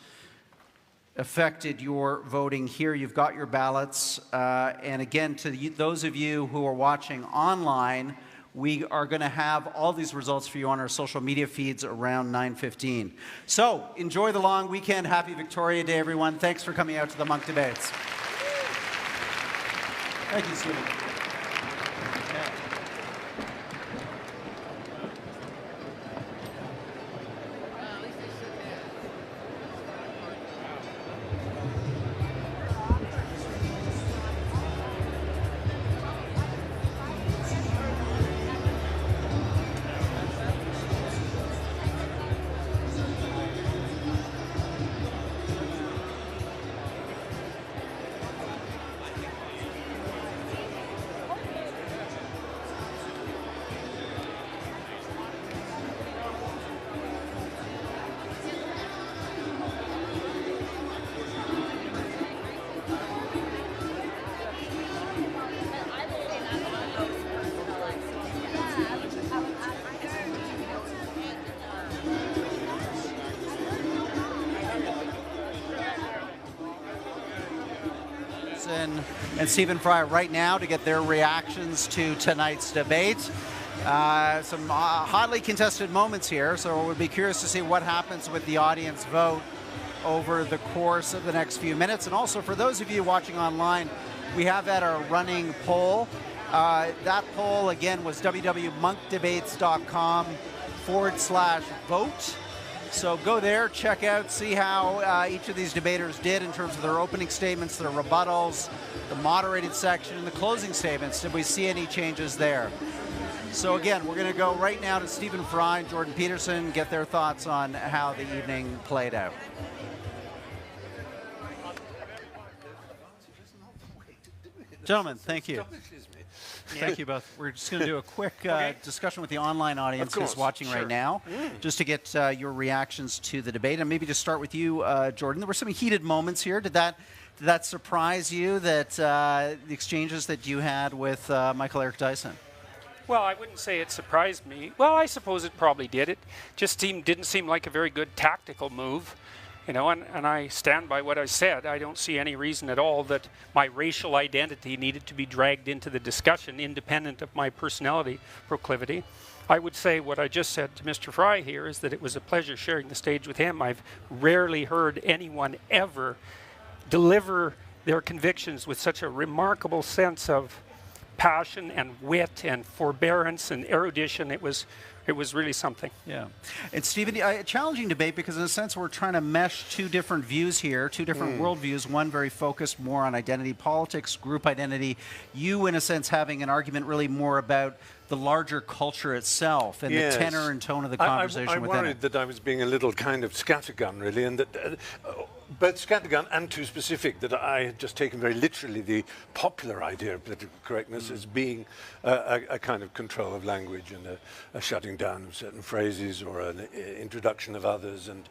[SPEAKER 15] affected your voting here. You've got your ballots. And again, to those of you who are watching online, we are going to have all these results for you on our social media feeds around 9:15. So, enjoy the long weekend. Happy Victoria Day, everyone. Thanks for coming out to the Munk Debates. Thank you, Stephen. and Stephen Fry right now to get their reactions to tonight's debate. Some hotly contested moments here, so we'll be curious to see what happens with the audience vote over the course of the next few minutes. And also for those of you watching online, we have had our running poll. That poll, again, was www.monkdebates.com/vote. So go there, check out, see how each of these debaters did in terms of their opening statements, their rebuttals, the moderated section, and the closing statements. Did we see any changes there? So again, we're going to go right now to Stephen Fry and Jordan Peterson, get their thoughts on how the evening played out. Gentlemen, thank you. Thank you both. We're just going to do a quick discussion with the online audience who's watching right now, just to get your reactions to the debate. And maybe to start with you, Jordan. There were some heated moments here. Did that surprise you, that the exchanges that you had with Michael Eric Dyson?
[SPEAKER 18] Well, I wouldn't say it surprised me. Well, I suppose it probably did. It just didn't seem like a very good tactical move. You know, and I stand by what I said. I don't see any reason at all that my racial identity needed to be dragged into the discussion, independent of my personality proclivity. I would say what I just said to Mr. Fry here is that it was a pleasure sharing the stage with him. I've rarely heard anyone ever deliver their convictions with such a remarkable sense of passion and wit and forbearance and erudition. It was really something.
[SPEAKER 15] Yeah. And Stephen, a challenging debate because in a sense we're trying to mesh two different views here, two different worldviews, one very focused more on identity politics, group identity. You, in a sense, having an argument really more about the larger culture itself and the tenor and tone of the conversation within it.
[SPEAKER 16] I worried that I was being a little kind of scattergun, really, and that both scattergun and too specific, that I had just taken very literally the popular idea of political correctness as being a kind of control of language and a shutting down of certain phrases or an introduction of others, and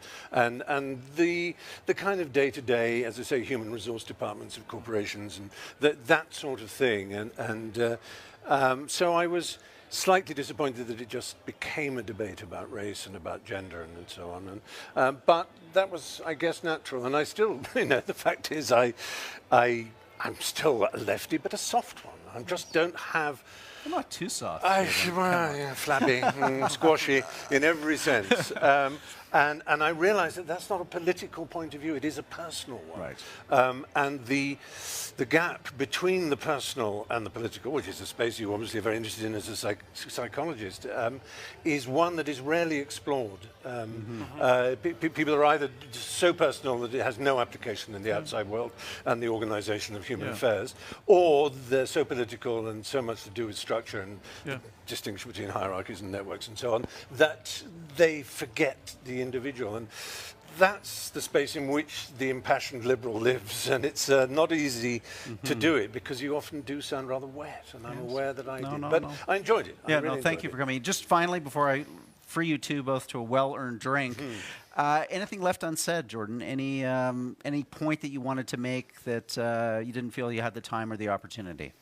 [SPEAKER 16] the kind of day-to-day, as I say, human resource departments of corporations and that sort of thing, and so I was slightly disappointed that it just became a debate about race and about gender and so on. And, but that was, I guess, natural. And I still, the fact is I'm still a lefty, but a soft one. I just don't have...
[SPEAKER 15] You're not too soft.
[SPEAKER 16] Flabby, squashy in every sense. And I realize that that's not a political point of view. It is a personal one.
[SPEAKER 15] Right.
[SPEAKER 16] And the gap between the personal and the political, which is a space you obviously are very interested in as a psychologist, is one that is rarely explored. People are either so personal that it has no application in the outside world and the organization of human affairs, or they're so political and so much to do with structure and distinction between hierarchies and networks and so on, that they forget the individual. And that's the space in which the impassioned liberal lives, and it's not easy to do it because you often do sound rather wet, and I'm aware that I did. But I enjoyed it.
[SPEAKER 15] Yeah, really thank you for coming. Just finally, before I free you two both to a well-earned drink, anything left unsaid, Jordan? Any point that you wanted to make that you didn't feel you had the time or the opportunity?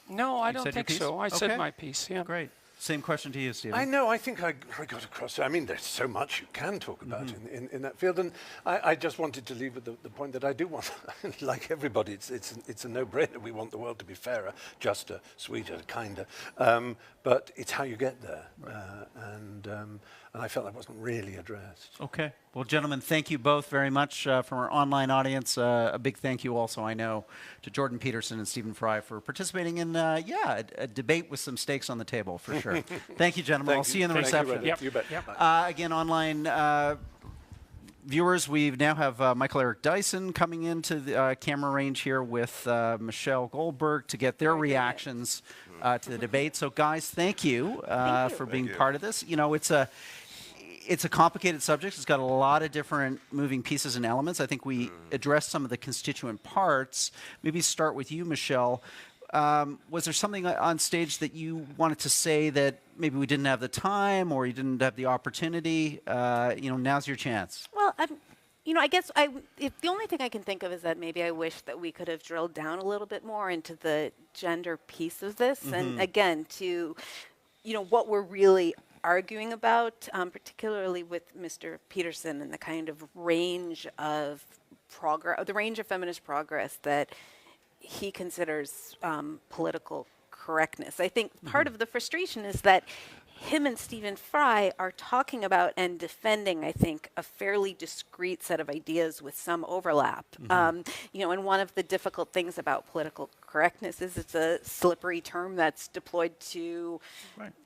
[SPEAKER 18] No, I don't think so. I said my piece, yeah.
[SPEAKER 15] Great. Same question to you, Stephen.
[SPEAKER 16] I know. I think I got across. I mean, there's so much you can talk about in that field, and I just wanted to leave with the point that I do want, like everybody, it's a no-brainer. We want the world to be fairer, juster, sweeter, kinder, but it's how you get there, and I felt that wasn't really addressed.
[SPEAKER 15] Okay. Well, gentlemen, thank you both very much from our online audience. A big thank you also, I know, to Jordan Peterson and Stephen Fry for participating in, a debate with some stakes on the table, for sure. Thank you, gentlemen. I'll see you in the reception.
[SPEAKER 16] You bet.
[SPEAKER 15] Again, online viewers, we now have Michael Eric Dyson coming into the camera range here with Michelle Goldberg to get their reactions to the debate. So, guys, thank you for being part of this. You know, it's a complicated subject. It's got a lot of different moving pieces and elements. I think we addressed some of the constituent parts. Maybe start with you, Michelle. Was there something on stage that you wanted to say that maybe we didn't have the time or you didn't have the opportunity? Now's your chance.
[SPEAKER 17] Well, I guess the only thing I can think of is that maybe I wish that we could have drilled down a little bit more into the gender piece of this, and again, to, what we're really arguing about, particularly with Mr. Peterson and the kind of range of progress, the range of feminist progress that he considers political correctness. I think part of the frustration is that him and Stephen Fry are talking about and defending, I think, a fairly discrete set of ideas with some overlap. You know, and one of the difficult things about political correctness is it's a slippery term that's deployed to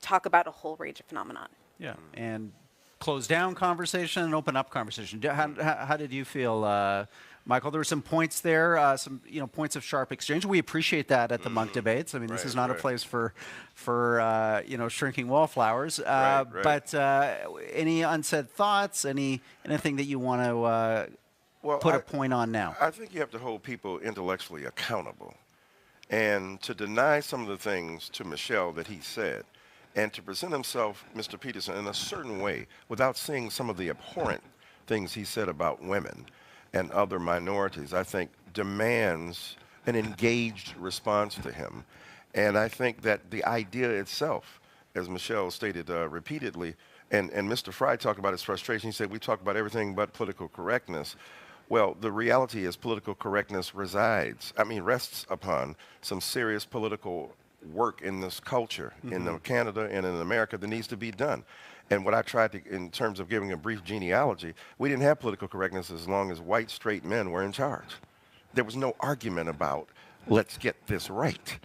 [SPEAKER 17] talk about a whole range of phenomenon.
[SPEAKER 15] Yeah, and close down conversation and open up conversation. How did you feel, Michael? There were some points there, some points of sharp exchange. We appreciate that at the Munk Debates. I mean, this is not a place for shrinking wallflowers. But any unsaid thoughts? Anything that you want to put a point on now?
[SPEAKER 19] I think you have to hold people intellectually accountable, and to deny some of the things to Michelle that he said, and to present himself, Mr. Peterson, in a certain way without seeing some of the abhorrent things he said about women and other minorities, I think demands an engaged response to him. And I think that the idea itself, as Michelle stated repeatedly, and Mr. Fry talked about his frustration, he said, we talk about everything but political correctness. Well, the reality is political correctness rests upon some serious political work in this culture, in Canada and in America, that needs to be done. And what I tried to, in terms of giving a brief genealogy, we didn't have political correctness as long as white, straight men were in charge. There was no argument about, let's get this right.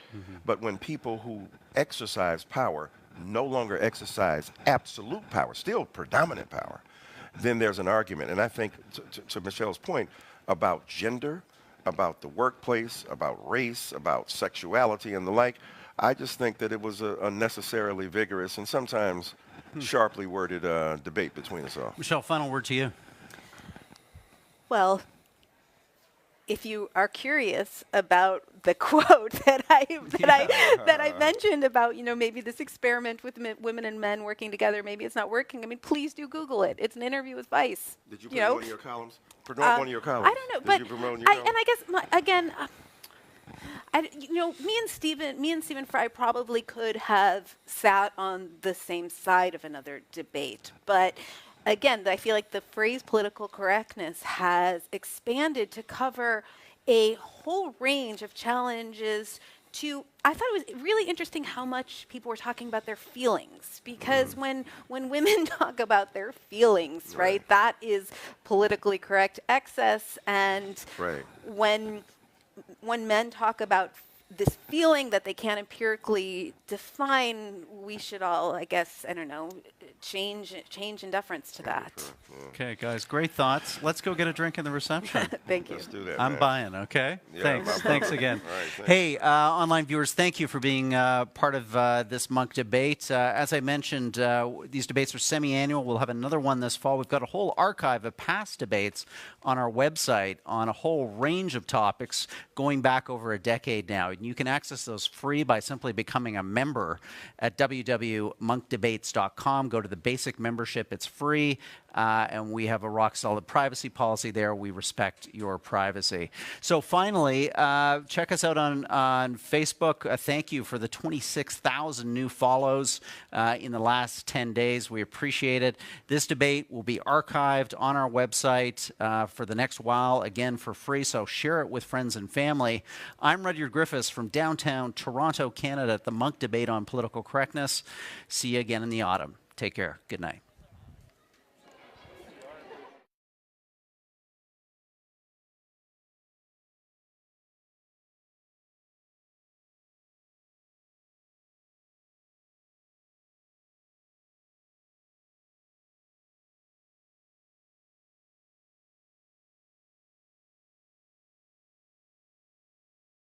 [SPEAKER 19] But when people who exercise power no longer exercise absolute power, still predominant power, then there's an argument. And I think, to Michelle's point, about gender, about the workplace, about race, about sexuality and the like, I just think that it was a unnecessarily vigorous and sometimes sharply worded debate between us all.
[SPEAKER 15] Michelle, final word to you.
[SPEAKER 17] Well, if you are curious about the quote that I mentioned about, maybe this experiment with women and men working together, maybe it's not working. I mean, please do Google it. It's an interview with Vice.
[SPEAKER 19] Did you put one of your columns? Promote one of your columns.
[SPEAKER 17] I don't know, but I guess again. Me and Stephen Fry probably could have sat on the same side of another debate, but again, I feel like the phrase political correctness has expanded to cover a whole range of challenges to, I thought it was really interesting how much people were talking about their feelings, because when women talk about their feelings, right, that is politically correct excess, and when men talk about this feeling that they can't empirically define, we should all, I guess, I don't know, change in deference to that.
[SPEAKER 15] Okay, guys, great thoughts. Let's go get a drink in the reception.
[SPEAKER 17] Thank you.
[SPEAKER 19] Let's do that,
[SPEAKER 15] I'm
[SPEAKER 19] man.
[SPEAKER 15] buying, okay?
[SPEAKER 19] Yeah,
[SPEAKER 15] Thanks again.
[SPEAKER 19] Right, thanks.
[SPEAKER 15] Hey, online viewers, thank you for being part of this Munk Debate. As I mentioned, these debates are semi-annual. We'll have another one this fall. We've got a whole archive of past debates on our website on a whole range of topics going back over a decade now. And you can access those free by simply becoming a member at www.munkdebates.com. Go to the basic membership. It's free. And we have a rock-solid privacy policy there. We respect your privacy. So finally, check us out on Facebook. Thank you for the 26,000 new follows in the last 10 days. We appreciate it. This debate will be archived on our website for the next while, again, for free. So share it with friends and family. I'm Rudyard Griffiths from downtown Toronto, Canada, at the Munk Debate on Political Correctness. See you again in the autumn. Take care. Good night.